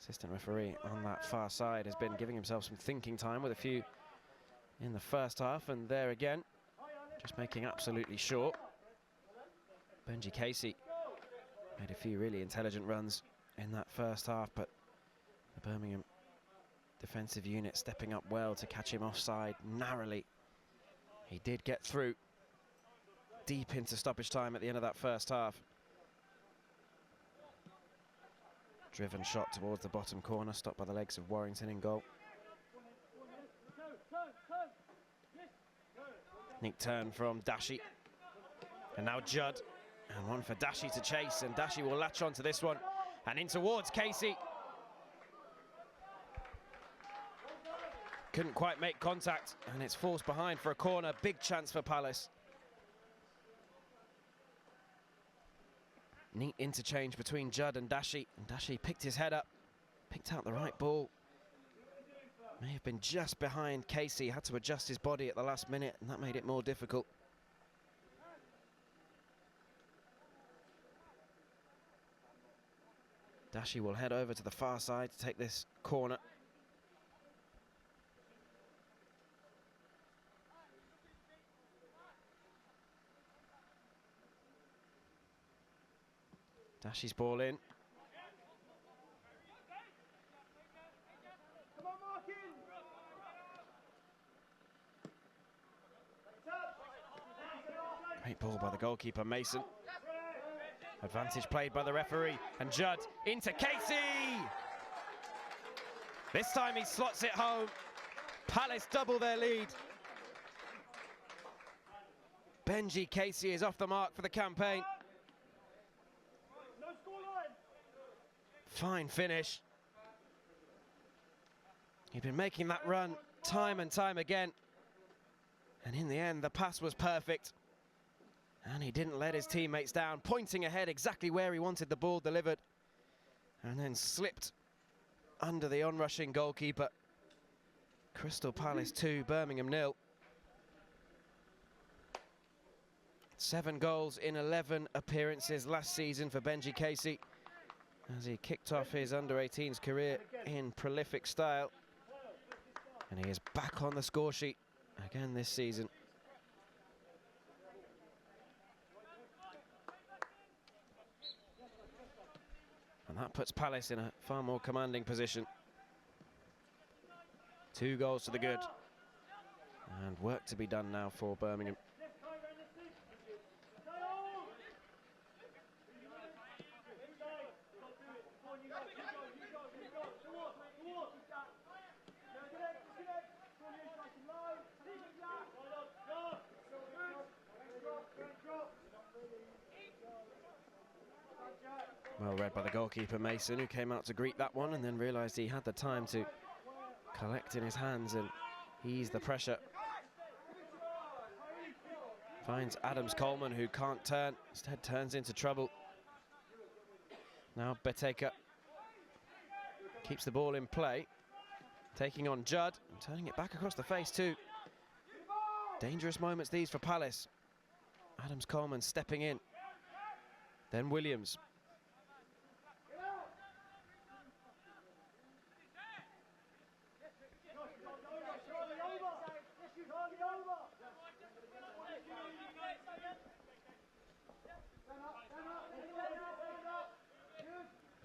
Assistant referee on that far side has been giving himself some thinking time with a few in the first half, and there again, just making absolutely sure. Benji Casey made a few really intelligent runs in that first half, but the Birmingham defensive unit stepping up well to catch him offside narrowly. He did get through deep into stoppage time at the end of that first half. Driven shot towards the bottom corner, stopped by the legs of Warrington in goal. Neat turn from Dashi. And now Judd. And one for Dashi to chase, and Dashi will latch on to this one. And in towards Casey. Couldn't quite make contact, and it's forced behind for a corner. Big chance for Palace. Neat interchange between Judd and Dashi. And Dashi picked his head up, picked out the right ball. May have been just behind Casey, had to adjust his body at the last minute, and that made it more difficult. Dashi will head over to the far side to take this corner. Dashi's ball in. Great ball by the goalkeeper, Mason. Advantage played by the referee, and Judd into Casey! This time he slots it home. Palace double their lead. Benji Casey is off the mark for the campaign. Fine finish. He'd been making that run time and time again. And in the end, the pass was perfect. And he didn't let his teammates down, pointing ahead exactly where he wanted the ball delivered. And then slipped under the onrushing goalkeeper. Crystal Palace 2, Birmingham 0. 7 goals in 11 appearances last season for Benji Casey, as he kicked off his under-18s career in prolific style. And he is back on the score sheet again this season. And that puts Palace in a far more commanding position. 2 goals to the good. And work to be done now for Birmingham. Well read by the goalkeeper Mason, who came out to greet that one and then realised he had the time to collect in his hands and ease the pressure. Finds Adams Coleman, who can't turn, instead turns into trouble. Now Beteka keeps the ball in play, taking on Judd and turning it back across the face too. Dangerous moments these for Palace. Adams Coleman stepping in. Then Williams.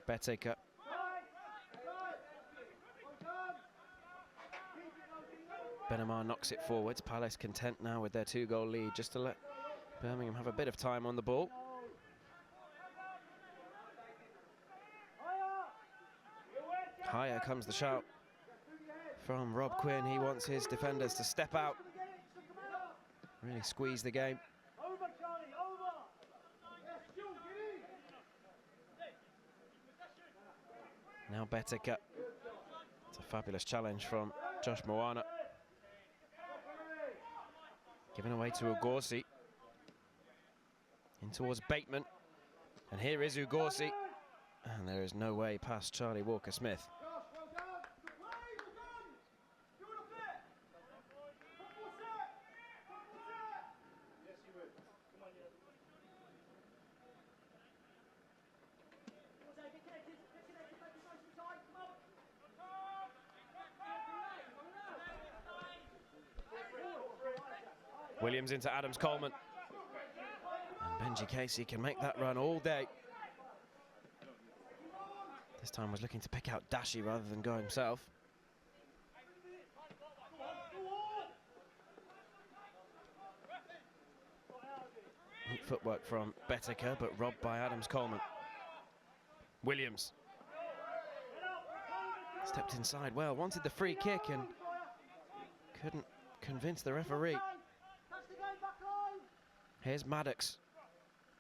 Beteka. Benamar knocks it forwards. Palace content now with their 2-goal lead, just to let Birmingham have a bit of time on the ball. Higher comes the shout from Rob Quinn. He wants his defenders to step out, really squeeze the game. Now Beteka. It's a fabulous challenge from Josh Moana. Given away to Ugorsi. In towards Bateman. And here is Ugorsi. And there is no way past Charlie Walker-Smith. Williams into Adams Coleman. And Benji Casey can make that run all day. This time was looking to pick out Dashi rather than go himself. footwork from Betteke, but robbed by Adams-Coleman. Williams stepped inside well, wanted the free kick and couldn't convince the referee. Here's Maddox,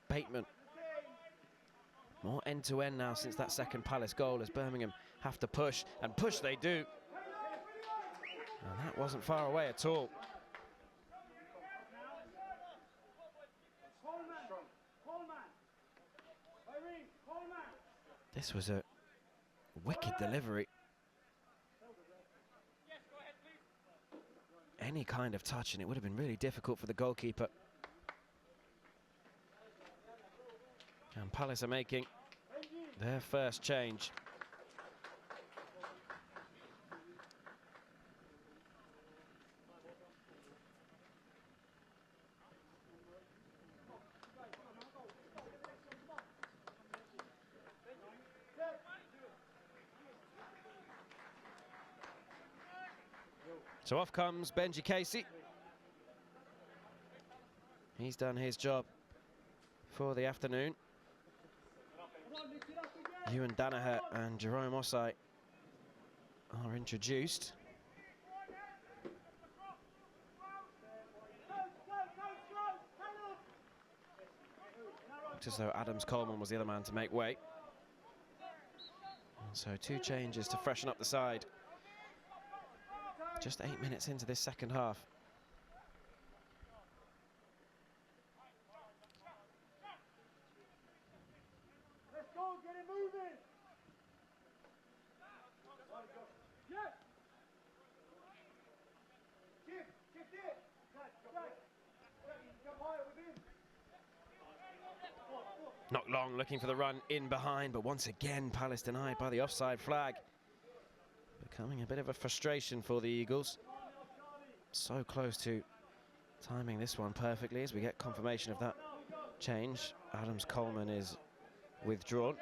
Bateman. More end-to-end now since that second Palace goal, as Birmingham have to push, and push they do. And that wasn't far away at all. This was a wicked delivery. Any kind of touch and it would have been really difficult for the goalkeeper. And Palace are making their first change. So off comes Benji Casey. He's done his job for the afternoon. Ewan Danaher and Jerome Osai are introduced. Looks as though Adams-Coleman was the other man to make way. And so 2 changes to freshen up the side. Just 8 minutes into this second half. Let's go, get it moving. Yeah. Shift it. Not long, looking for the run in behind, but once again Palace denied by the offside flag. Becoming a bit of a frustration for the Eagles. So close to timing this one perfectly as we get confirmation of that change. Adams-Coleman is withdrawn.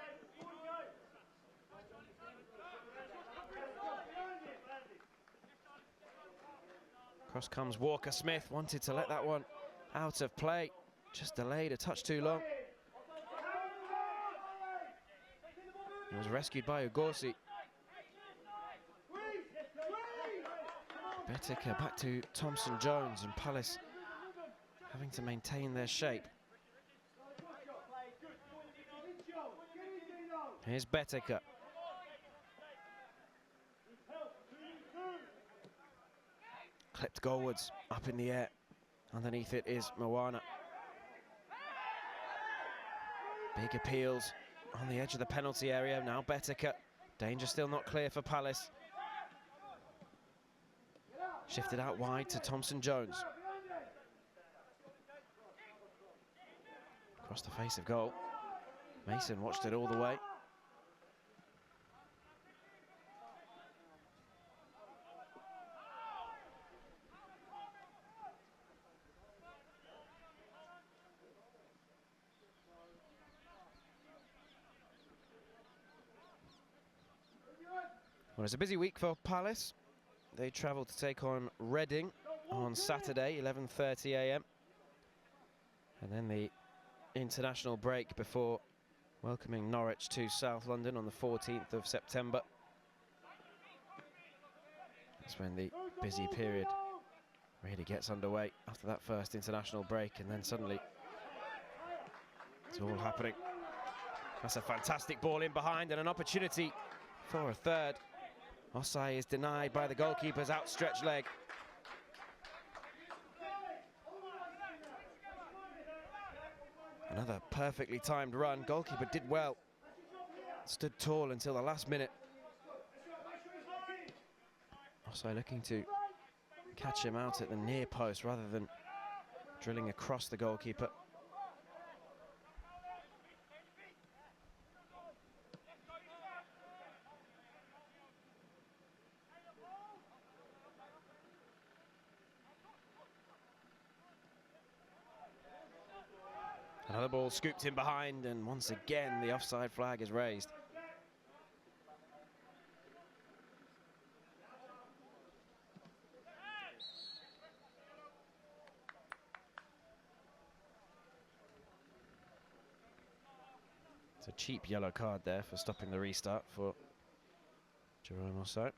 Cross comes Walker-Smith, wanted to let that one out of play. Just delayed a touch too long. He was rescued by Ugorsi. Betteke back to Thompson-Jones, and Palace having to maintain their shape. Here's Betteke. Clipped goalwards, up in the air. Underneath it is Moana. Big appeals on the edge of the penalty area. Now Betteke. Danger still not clear for Palace. Shifted out wide to Thompson-Jones. Across the face of goal. Mason watched it all the way. Well, it's a busy week for Palace. They travel to take on Reading on Saturday, 11:30 AM. And then the international break before welcoming Norwich to South London on the 14th of September. That's when the busy period really gets underway after that first international break, and then suddenly it's all happening. That's a fantastic ball in behind and an opportunity for a third. Osai is denied by the goalkeeper's outstretched leg. Another perfectly timed run. Goalkeeper did well. Stood tall until the last minute. Osai looking to catch him out at the near post rather than drilling across the goalkeeper. Another ball scooped in behind, and once again the offside flag is raised. It's a cheap yellow card there for stopping the restart for Jerome Osso.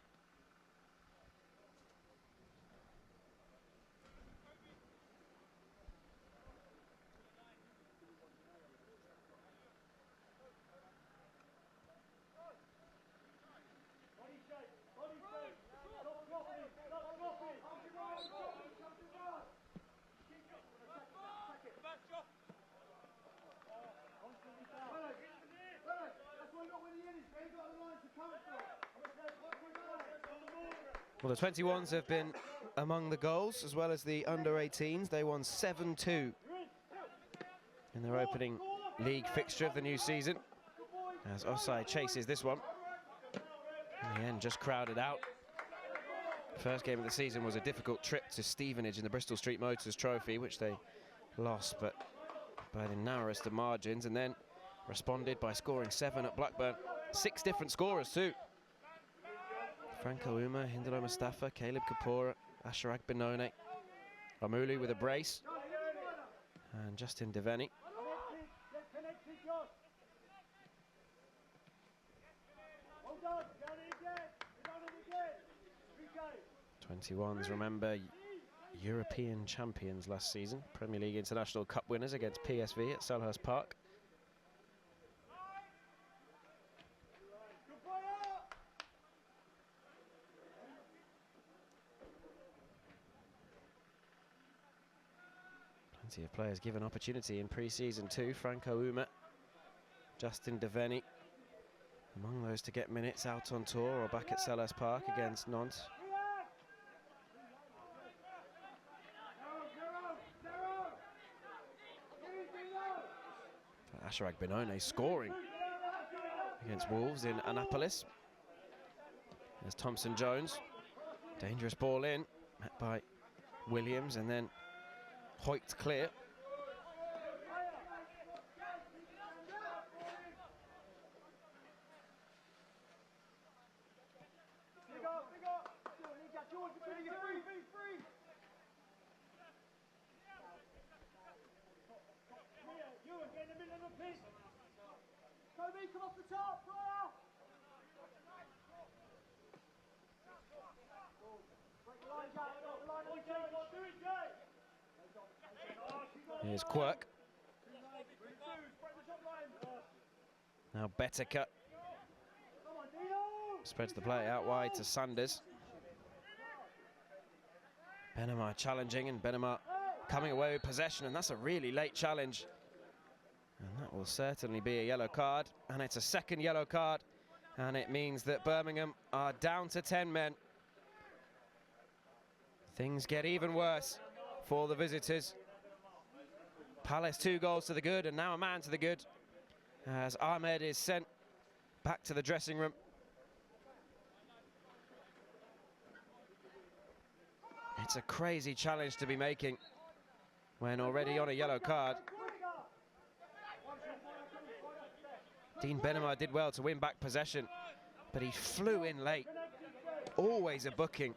Well, the 21s have been among the goals, as well as the under-18s. They won 7-2 in their opening league fixture of the new season, as Osai chases this one. In the end, just crowded out. First game of the season was a difficult trip to Stevenage in the Bristol Street Motors Trophy, which they lost, but by the narrowest of margins, and then responded by scoring 7 at Blackburn. 6 different scorers too. Franco Uma, Hindalo Mustafa, Caleb Kapora, Ashraf Benone, Amuli with a brace, and Justin Deveni. 21s, remember, European champions last season, Premier League International Cup winners against PSV at Selhurst Park. Plenty of players given opportunity in pre-season too. Franco Uma, Justin Deveni, among those to get minutes out on tour or back at Selhurst Park against Nantes. Ashraf Benone scoring against Wolves in Annapolis. There's Thompson-Jones, dangerous ball in, met by Williams, and then Hoyt clear. Come off the top, fire! Here's Quirk. Now Betteka spreads the play out wide to Sanders. Benema challenging, and Benema coming away with possession, and that's a really late challenge. And that will certainly be a yellow card, and it's a second yellow card, and it means that Birmingham are down to 10 men. Things get even worse for the visitors. Palace 2 goals to the good, and now a man to the good, as Ahmed is sent back to the dressing room. It's a crazy challenge to be making when already on a yellow card. Dean Benema did well to win back possession, but he flew in late. Always a booking.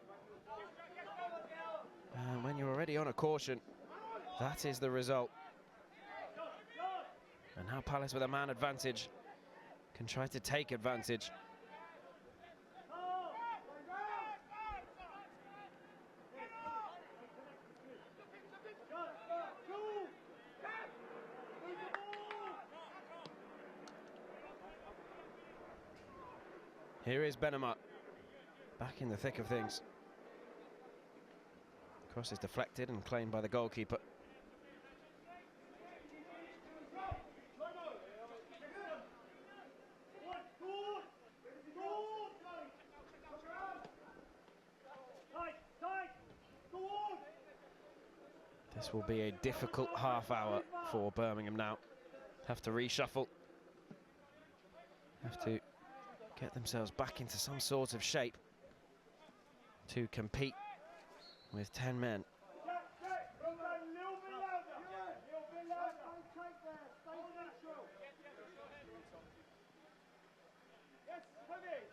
And when you're already on a caution, that is the result. And now Palace, with a man advantage, can try to take advantage. Here is Benema, back in the thick of things. Cross is deflected and claimed by the goalkeeper. This will be a difficult half hour for Birmingham now. Have to reshuffle. Have to get themselves back into some sort of shape to compete with 10 men.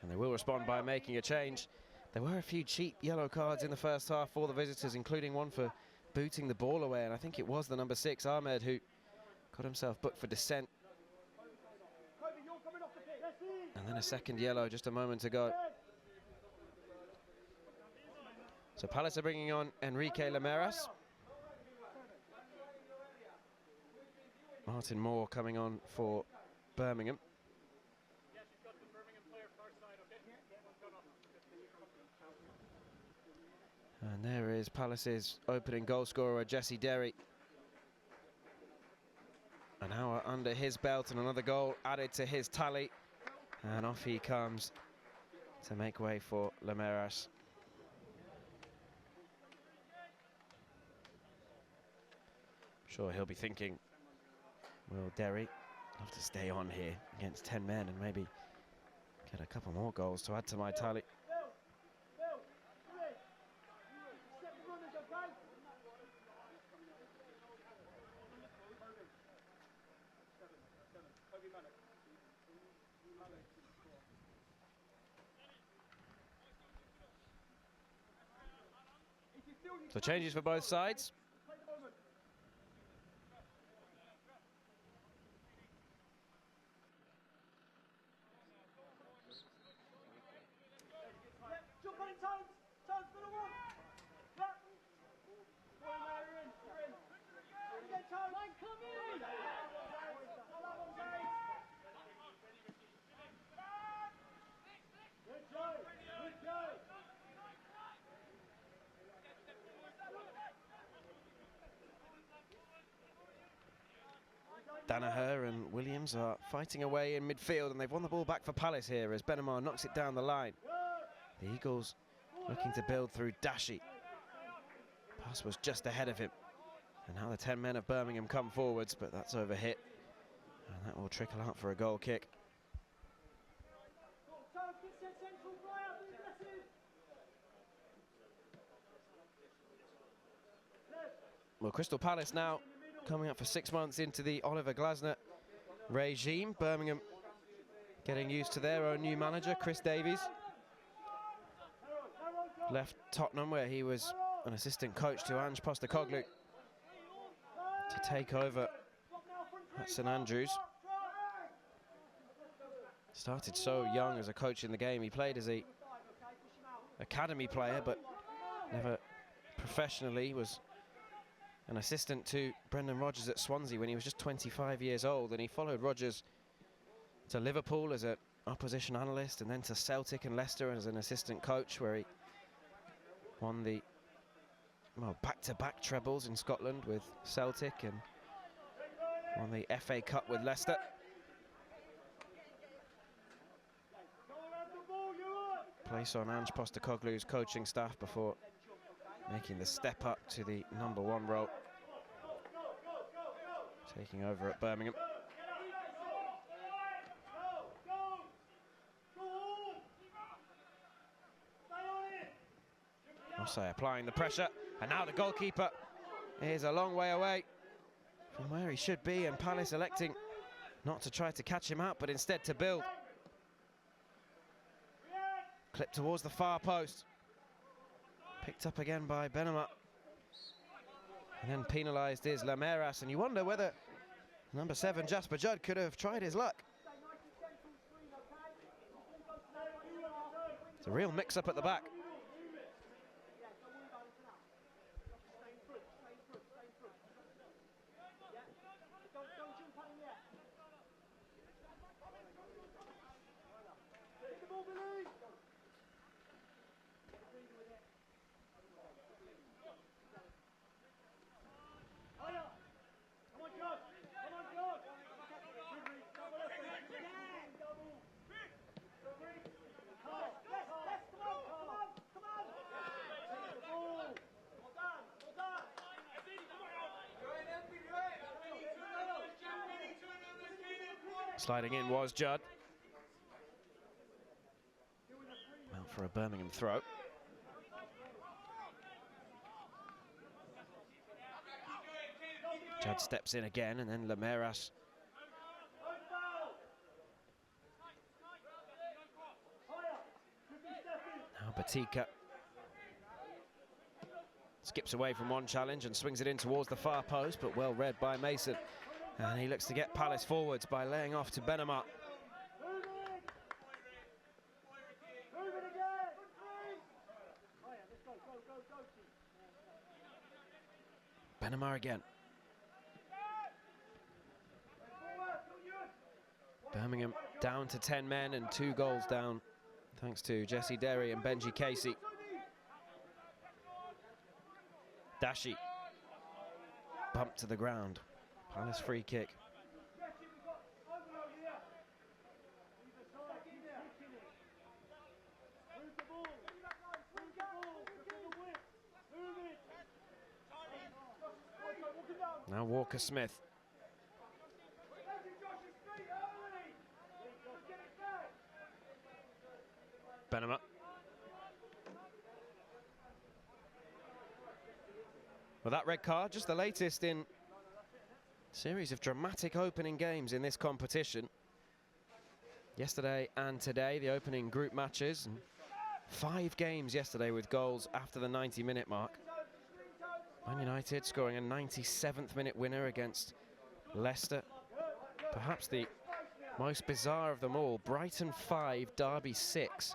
And they will respond by making a change. There were a few cheap yellow cards in the first half for the visitors, including one for booting the ball away, and I think it was the number 6, Ahmed, who got himself booked for dissent. And then a second yellow just a moment ago. So Palace are bringing on Enrique Lameras. Martin Moore coming on for Birmingham. And there is Palace's opening goal scorer, Jesse Derry. An hour under his belt and another goal added to his tally. And off he comes to make way for Lameras. Sure, he'll be thinking, will Derry love to stay on here against 10 men and maybe get a couple more goals to add to my tally. So changes for both sides. Danaher and Williams are fighting away in midfield, and they've won the ball back for Palace here as Benamar knocks it down the line. The Eagles looking to build through Dashi. Pass was just ahead of him. And now the 10 men of Birmingham come forwards, but that's overhit. And that will trickle out for a goal kick. Well, Crystal Palace now coming up for 6 months into the Oliver Glasner regime. Birmingham getting used to their own new manager, Chris Davies. Left Tottenham, where he was an assistant coach to Ange Postecoglou, to take over at St Andrews. Started so young as a coach in the game. He played as a academy player, but never professionally. Was an assistant to Brendan Rodgers at Swansea when he was just 25 years old, and he followed Rodgers to Liverpool as an opposition analyst, and then to Celtic and Leicester as an assistant coach, where he won the back-to-back trebles in Scotland with Celtic and won the FA Cup with Leicester. Place on Ange Postecoglou's coaching staff before making the step up to the #1 role, taking over at Birmingham. Osei applying the pressure, and now the goalkeeper is a long way away from where he should be, and Palace electing not to try to catch him out, but instead to build. Clipped towards the far post. Picked up again by Benamar. And then penalised is Lameras, and you wonder whether #7 Jasper Judd could have tried his luck. It's a real mix-up at the back. Sliding in was Judd. Out for a Birmingham throw. Judd steps in again, and then Lameras. Now Batika skips away from one challenge and swings it in towards the far post, but well read by Mason. And he looks to get Palace forwards by laying off to Benamar. Benham again. Birmingham down to 10 men and 2 goals down, thanks to Jesse Derry and Benji Casey. Dashi bumped to the ground. Palace free kick. Now Walker Smith. Benham. Well, that red card, just the latest in a series of dramatic opening games in this competition. Yesterday and today, the opening group matches. And 5 games yesterday with goals after the 90-minute mark. Man United scoring a 97th minute winner against Leicester. Perhaps the most bizarre of them all. Brighton 5, Derby 6.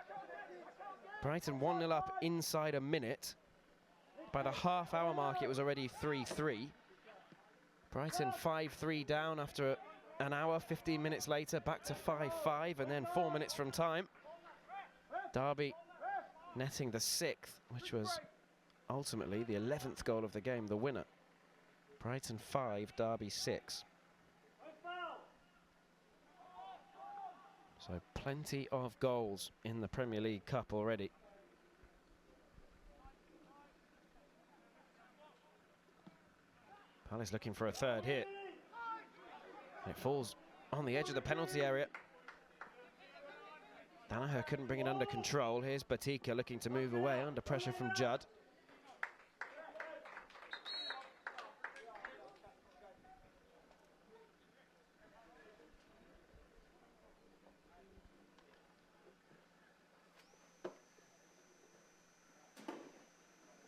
Brighton 1-0 up inside a minute. By the half-hour mark, it was already 3-3. Brighton 5-3 down after an hour, 15 minutes later, back to 5-5, and then 4 minutes from time. Derby netting the 6th, which was ultimately the 11th goal of the game, the winner. Brighton 5, Derby 6. So plenty of goals in the Premier League Cup already. Palace looking for a third here. It falls on the edge of the penalty area. Danaher couldn't bring it under control. Here's Batika looking to move away under pressure from Judd.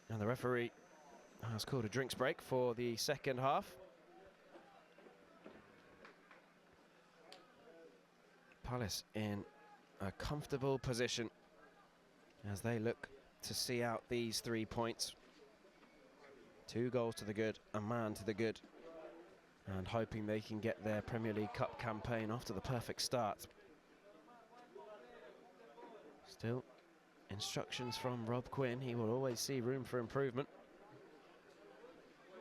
And the referee has called a drinks break for the second half. Palace in a comfortable position as they look to see out these 3 points. 2 goals to the good, a man to the good, and hoping they can get their Premier League Cup campaign off to the perfect start. Still, instructions from Rob Quinn. He will always see room for improvement.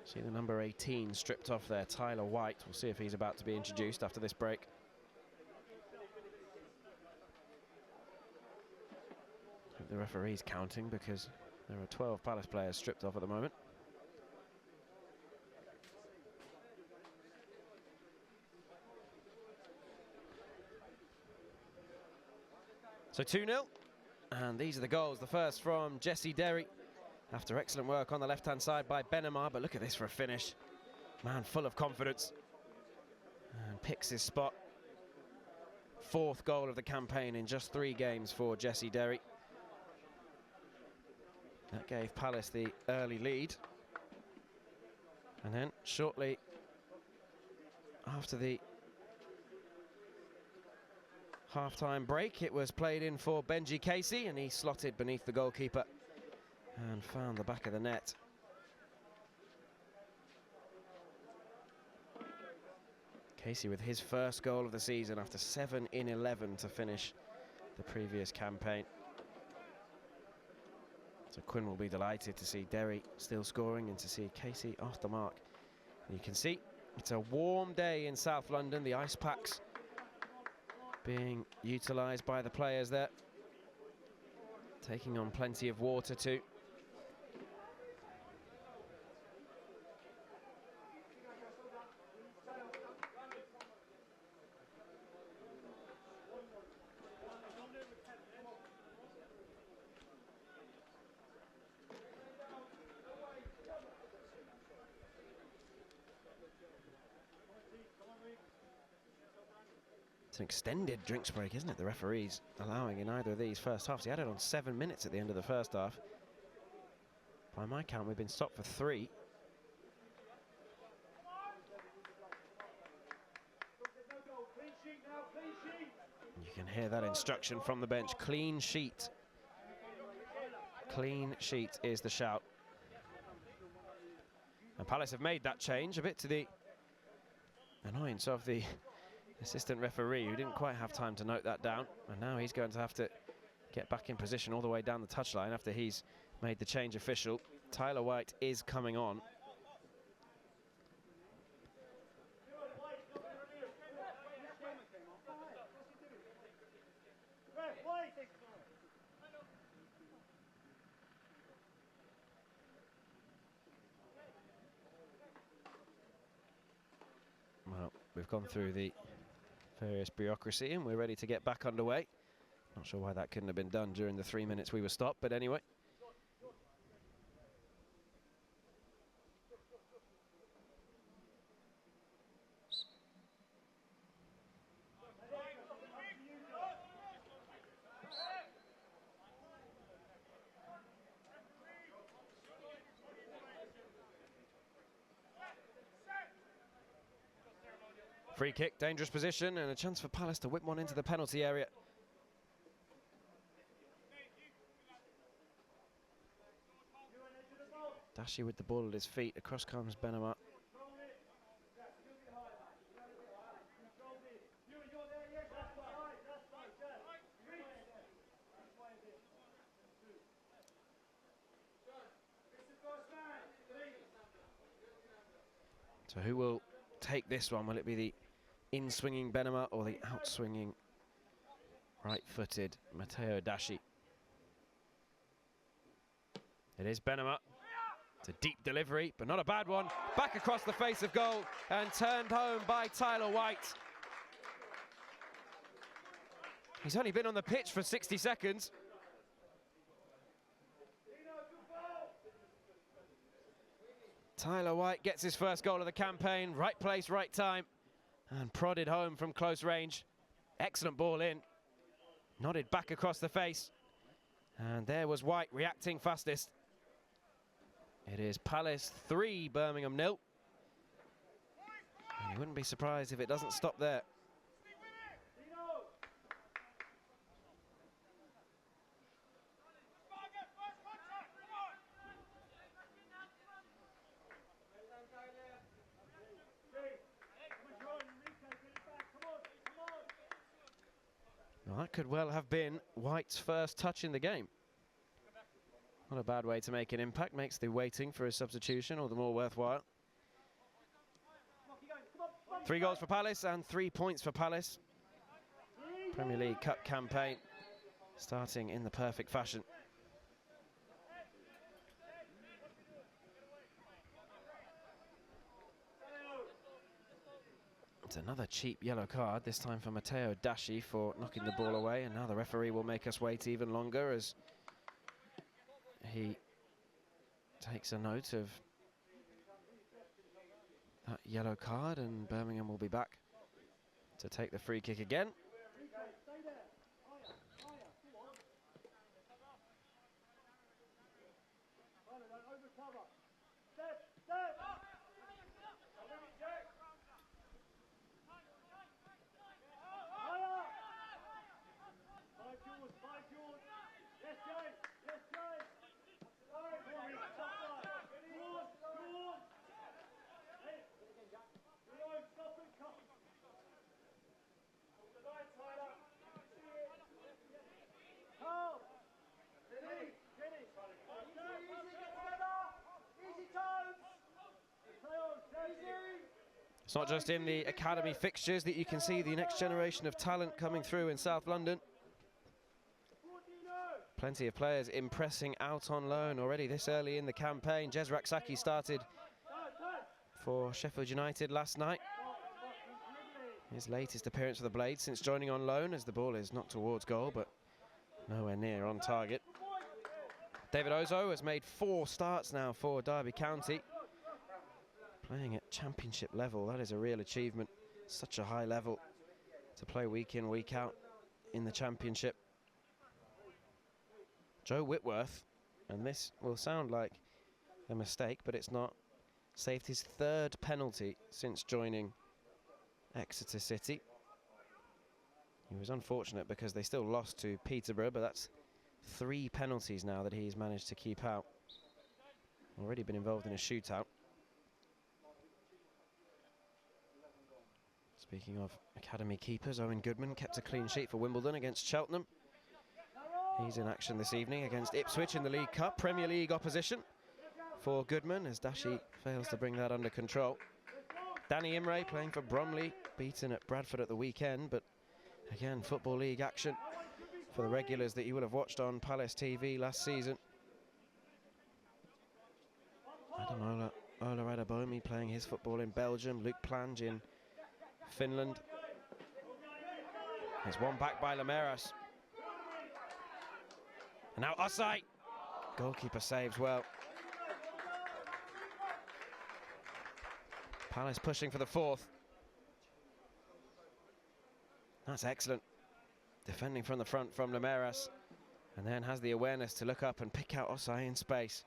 See the number 18 stripped off there, Tyler White. We'll see if he's about to be introduced after this break. Hope the referee's counting because there are 12 Palace players stripped off at the moment. So 2-0. And these are the goals. The first from Jesse Derry after excellent work on the left-hand side by Benham. But look at this for a finish. Man full of confidence. And picks his spot. 4th goal of the campaign in just 3 games for Jesse Derry. That gave Palace the early lead. And then shortly after the half-time break, it was played in for Benji Casey, and he slotted beneath the goalkeeper and found the back of the net. Casey with his first goal of the season after 7 in 11 to finish the previous campaign. So Quinn will be delighted to see Derry still scoring and to see Casey off the mark. And you can see it's a warm day in South London. The ice packs being utilised by the players there, taking on plenty of water too. It's an extended drinks break, isn't it? The referee's allowing in either of these first halves. He had it on 7 minutes at the end of the first half. By my count, we've been stopped for 3. You can hear that instruction from the bench. Clean sheet. Clean sheet is the shout. And Palace have made that change, a bit to the annoyance of the assistant referee, who didn't quite have time to note that down. And now he's going to have to get back in position all the way down the touchline after he's made the change official. Tyler White is coming on. Well, we've gone through the various bureaucracy and we're ready to get back underway. Not sure why that couldn't have been done during the 3 minutes we were stopped, but anyway. Free kick, dangerous position, and a chance for Palace to whip one into the penalty area. Dashi with the ball at his feet, across comes Benama. So who will take this one? Will it be the in-swinging Benama or the out-swinging right-footed Matteo Dashi? It is Benama. It's a deep delivery, but not a bad one. Back across the face of goal and turned home by Tyler White. He's only been on the pitch for 60 seconds. Tyler White gets his first goal of the campaign. Right place, right time. And prodded home from close range. Excellent ball in. Nodded back across the face. And there was White reacting fastest. It is Palace 3, Birmingham 0. And you wouldn't be surprised if it doesn't stop there. Well, that could well have been White's first touch in the game. Not a bad way to make an impact, makes the waiting for his substitution all the more worthwhile. 3 goals for Palace and 3 points for Palace. Premier League Cup campaign starting in the perfect fashion. It's another cheap yellow card, this time for Matteo Dashi for knocking the ball away, and now the referee will make us wait even longer as he takes a note of that yellow card, and Birmingham will be back to take the free kick again. It's not just in the academy fixtures that you can see the next generation of talent coming through in South London. Plenty of players impressing out on loan already this early in the campaign. Jezrak Saki started for Sheffield United last night. His latest appearance for the Blades since joining on loan, as the ball is knocked towards goal, but nowhere near on target. David Ozo has made 4 starts now for Derby County. Playing at championship level, that is a real achievement. Such a high level to play week in, week out in the championship. Joe Whitworth, and this will sound like a mistake, but it's not, saved his 3rd penalty since joining Exeter City. He was unfortunate because they still lost to Peterborough, but that's 3 penalties now that he's managed to keep out. Already been involved in a shootout. Speaking of academy keepers, Owen Goodman kept a clean sheet for Wimbledon against Cheltenham. He's in action this evening against Ipswich in the League Cup. Premier League opposition for Goodman as Dashi fails to bring that under control. Danny Imre playing for Bromley, beaten at Bradford at the weekend, but again, Football League action for the regulars that you will have watched on Palace TV last season. Adam Ola Adabomi playing his football in Belgium, Luke Plange in Finland. There's one back by Lameras. And now Osai. Goalkeeper saves well. Palace pushing for the fourth. That's excellent. Defending from the front from Lameras. And then has the awareness to look up and pick out Osai in space.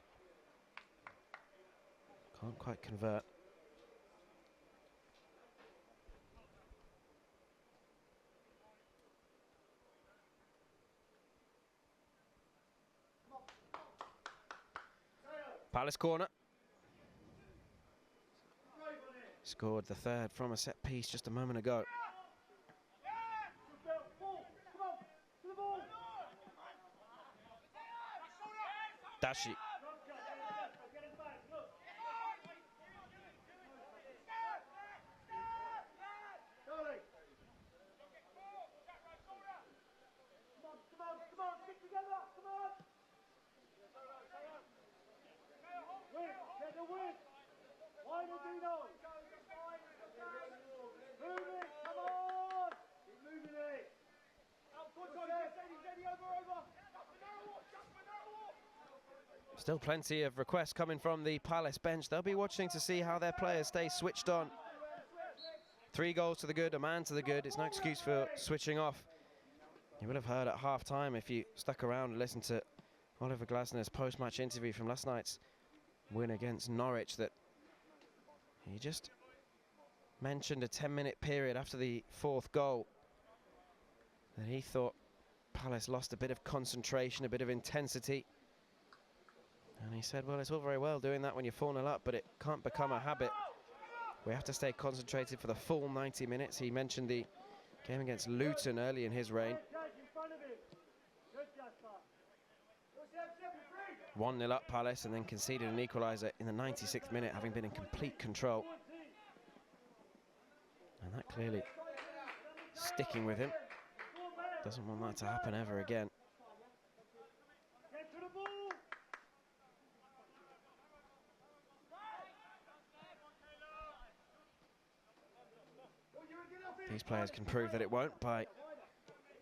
Can't quite convert. Palace corner. Scored the third from a set piece just a moment ago. Dashi. Still plenty of requests coming from the Palace bench. They'll be watching to see how their players stay switched on. 3 goals to the good, a man to the good. It's no excuse for switching off. You will have heard at half-time, if you stuck around and listened to Oliver Glasner's post-match interview from last night's win against Norwich, that he just mentioned a 10-minute period after the 4th goal that he thought Palace lost a bit of concentration, a bit of intensity. And he said, well, it's all very well doing that when you're 4-0 up, but it can't become a habit. We have to stay concentrated for the full 90 minutes. He mentioned the game against Luton early in his reign. 1-0 up Palace, and then conceded an equaliser in the 96th minute, having been in complete control. And that clearly sticking with him. Doesn't want that to happen ever again. These players can prove that it won't by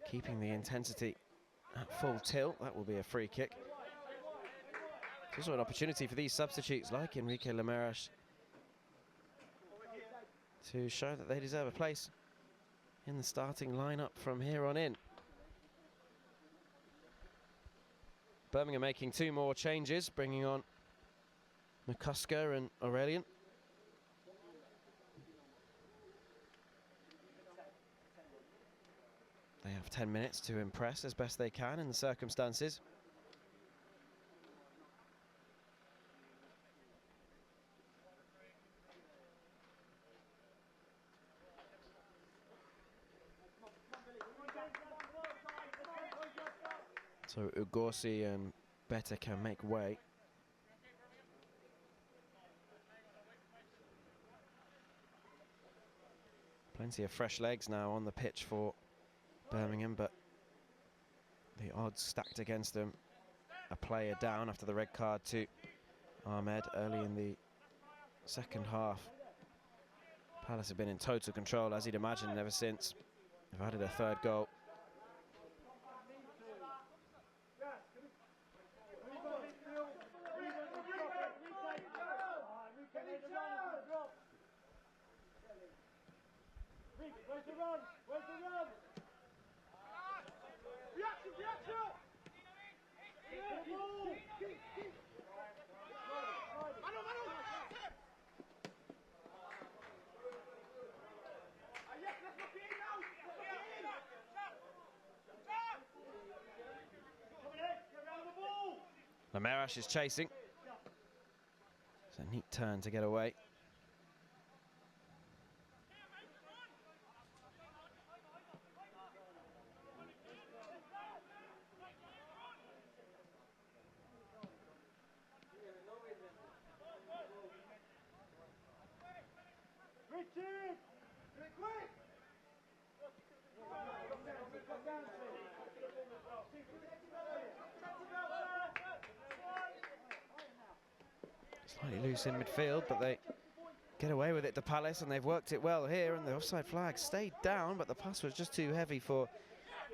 keeping the intensity at full tilt. That will be a free kick. It's also an opportunity for these substitutes like Enrique Lameras to show that they deserve a place in the starting lineup from here on in. Birmingham making 2 more changes, bringing on McCusker and Aurelian. They have 10 minutes to impress as best they can in the circumstances. So Ugorsi and Beta can make way. Plenty of fresh legs now on the pitch for Birmingham, but the odds stacked against them. A player down after the red card to Ahmed early in the second half. Palace have been in total control, as you'd imagine, ever since. They've added a 3rd goal. Where's the run? Where's the run? Reaction, reaction! Lameras is chasing. It's a neat turn to get away. Slightly loose in midfield, but they get away with it to Palace, and they've worked it well here, and the offside flag stayed down, but the pass was just too heavy for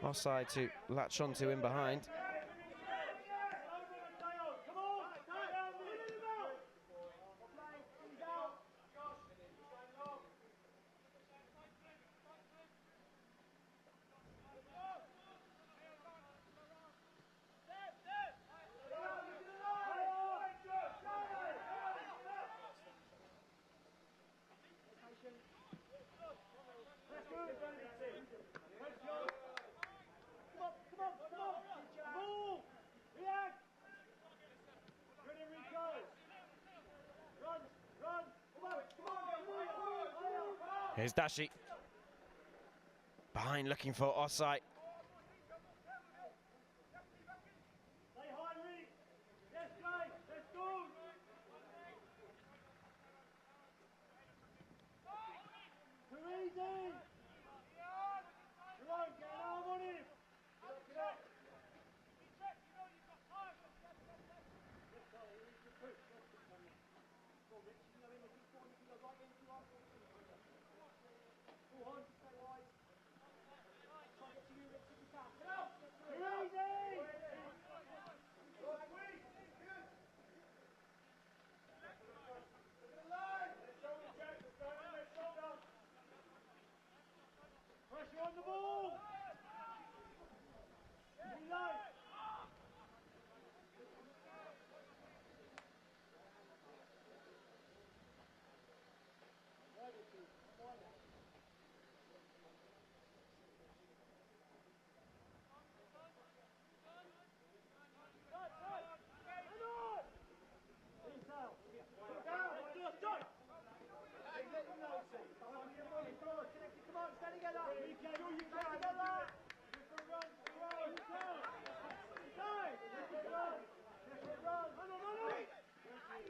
offside to latch onto in behind. Here's Dashi. Behind, looking for Osai.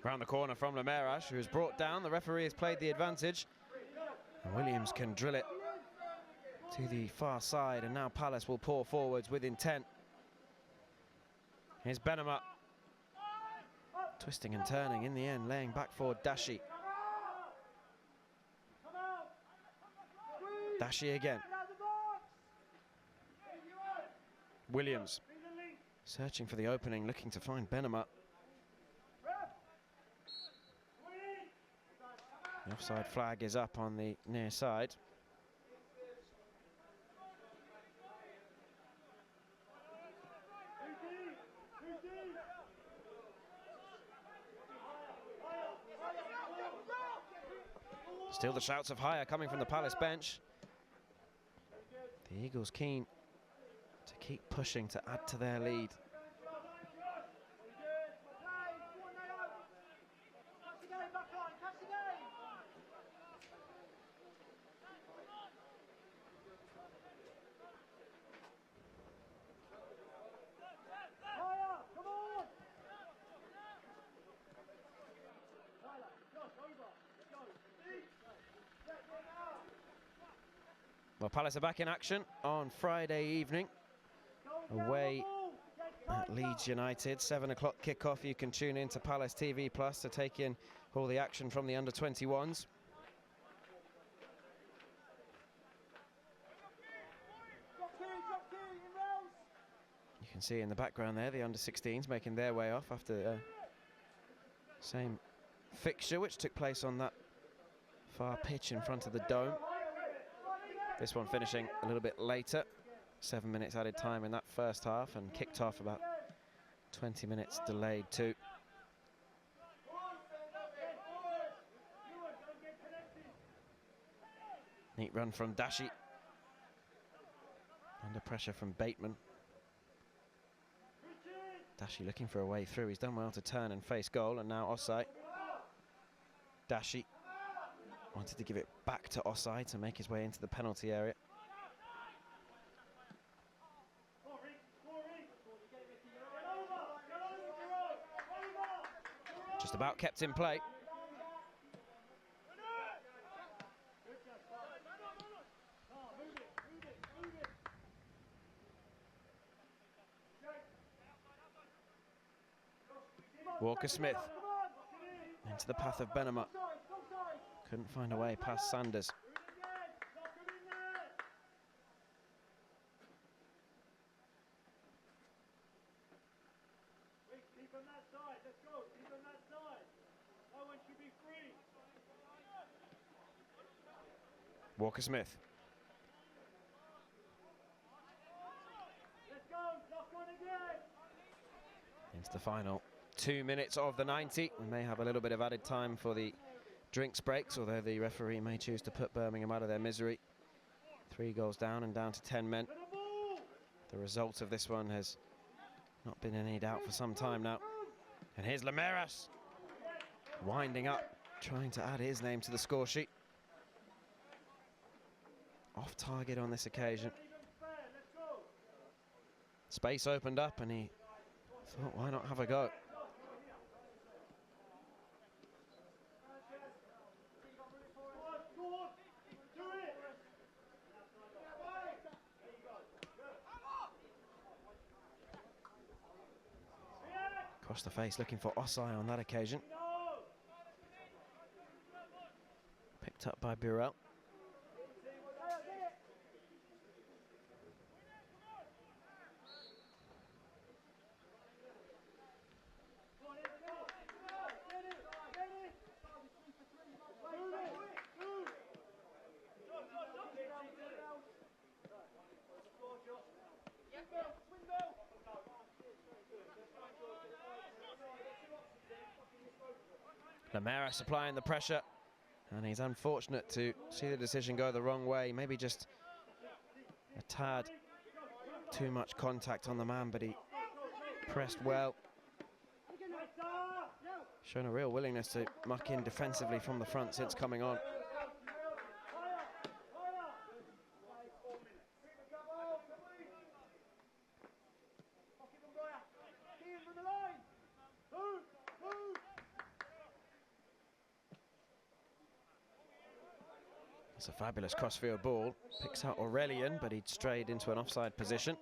Round the corner from Lemerash, who is brought down. The referee has played the advantage. And Williams can drill it to the far side, and now Palace will pour forwards with intent. Here's Benema. Twisting and turning, in the end laying back for Dashi. Dashi again. Williams searching for the opening, looking to find Benema. The offside flag is up on the near side. Still the shouts of higher coming from the Palace bench. The Eagles keen to keep pushing to add to their lead. Well, Palace are back in action on Friday evening, away at Leeds United. 7 o'clock kickoff. You can tune in to Palace TV Plus to take in all the action from the under-21s. You can see in the background there the under-16s making their way off after same fixture which took place on that far pitch in front of the Dome. This one finishing a little bit later. 7 minutes added time in that first half, and kicked off about 20 minutes delayed too. Neat run from Dashi. Under pressure from Bateman. Dashi looking for a way through. He's done well to turn and face goal, and now Osai. Dashi wanted to give it back to Osai to make his way into the penalty area. Just about kept in play. Walker-Smith. into the path of Benema. Couldn't find a way past Sanders. Keep on that side, let's go, keep on that side. No one should be free. Walker-Smith. Let's go, last one again. Into the final 2 minutes of the 90. We may have a little bit of added time for the drinks breaks, although the referee may choose to put Birmingham out of their misery. 3 goals down and down to 10 men. The result of this one has not been in any doubt for some time now. And here's Lameras, winding up, trying to add his name to the score sheet. Off target on this occasion. Space opened up and he thought, why not have a go? Across the face, looking for Osai on that occasion. Picked up by Burrell. Lameras applying the pressure, and he's unfortunate to see the decision go the wrong way. Maybe just a tad too much contact on the man, but he pressed well. Shown a real willingness to muck in defensively from the front since coming on. It's a fabulous crossfield ball. Picks out Aurelian, but he'd strayed into an offside position.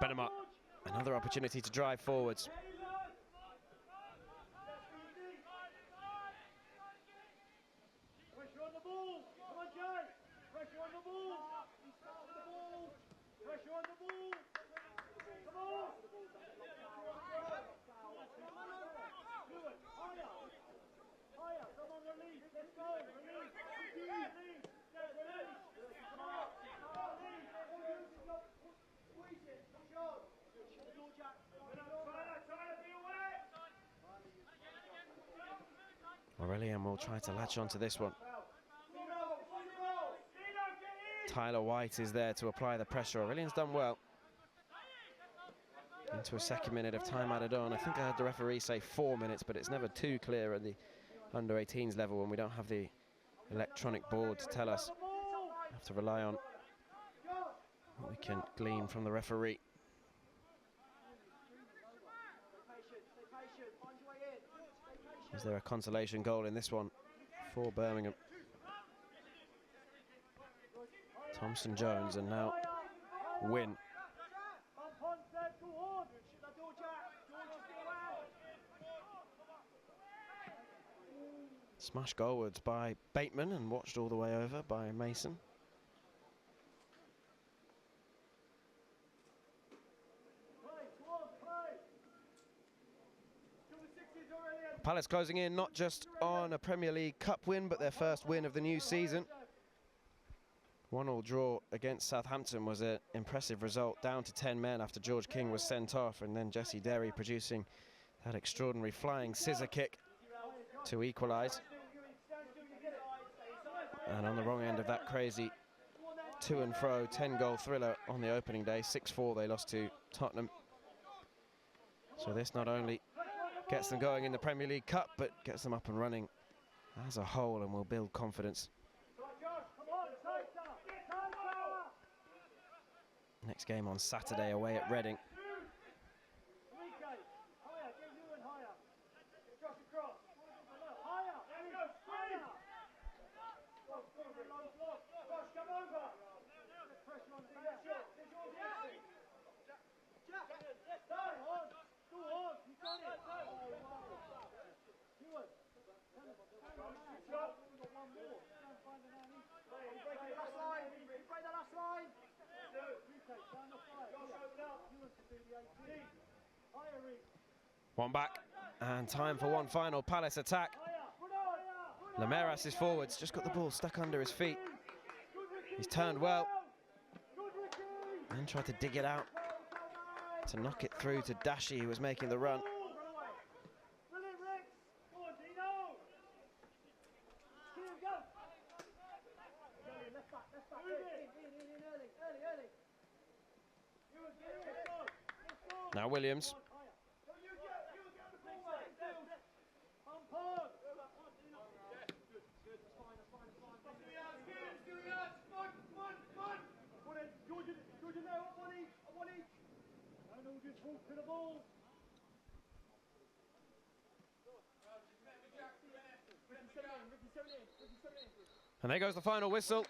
Benema, another opportunity to drive forwards. Pressure on the ball. Come on, Jay. Pressure on the ball. Pressure on the ball. Come on. Do it. Higher. Higher. Come on, release. Let's go. Release. Release. Release. Come on. Release. Squeeze it. Push on. Aurelian will try to latch onto this one. Tyler White is there to apply the pressure. Aurelian's done well. Into a second minute of time added on. I think I heard the referee say 4 minutes, but it's never too clear at the under-18s level when we don't have the electronic board to tell us. We have to rely on what we can glean from the referee. Is there a consolation goal in this one for Birmingham? Thompson-Jones and now Wynn. Smash goalwards by Bateman and watched all the way over by Mason. Palace closing in not just on a Premier League Cup win, but their first win of the new season. 1-1 draw against Southampton was an impressive result, down to 10 men after George King was sent off, and then Jesse Derry producing that extraordinary flying scissor kick to equalise. And on the wrong end of that crazy to and fro 10-goal thriller on the opening day, 6-4 they lost to Tottenham. So this not only gets them going in the Premier League Cup, but gets them up and running as a whole and will build confidence. Next game on Saturday away at Reading. One back, and time for one final Palace attack. Lameras is forwards, just got the ball stuck under his feet. He's turned well, and tried to dig it out to knock it through to Dashi, who was making the run. Now Williams. And there goes the final whistle.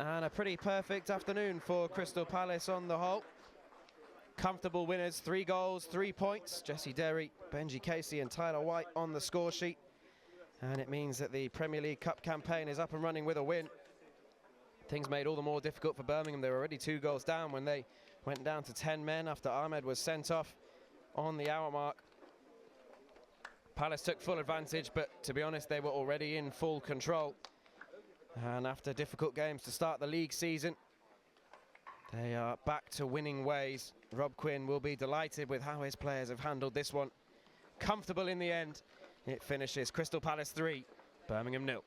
And a pretty perfect afternoon for Crystal Palace on the whole. Comfortable winners, 3 goals, 3 points. Jesse Derry, Benji Casey and Tyler White on the score sheet. And it means that the Premier League Cup campaign is up and running with a win. Things made all the more difficult for Birmingham. They were already 2 goals down when they went down to 10 men after Ahmed was sent off on the hour mark. Palace took full advantage, but to be honest, they were already in full control. And after difficult games to start the league season, they are back to winning ways. Rob Quinn will be delighted with how his players have handled this one. Comfortable in the end. It finishes Crystal Palace 3, Birmingham 0.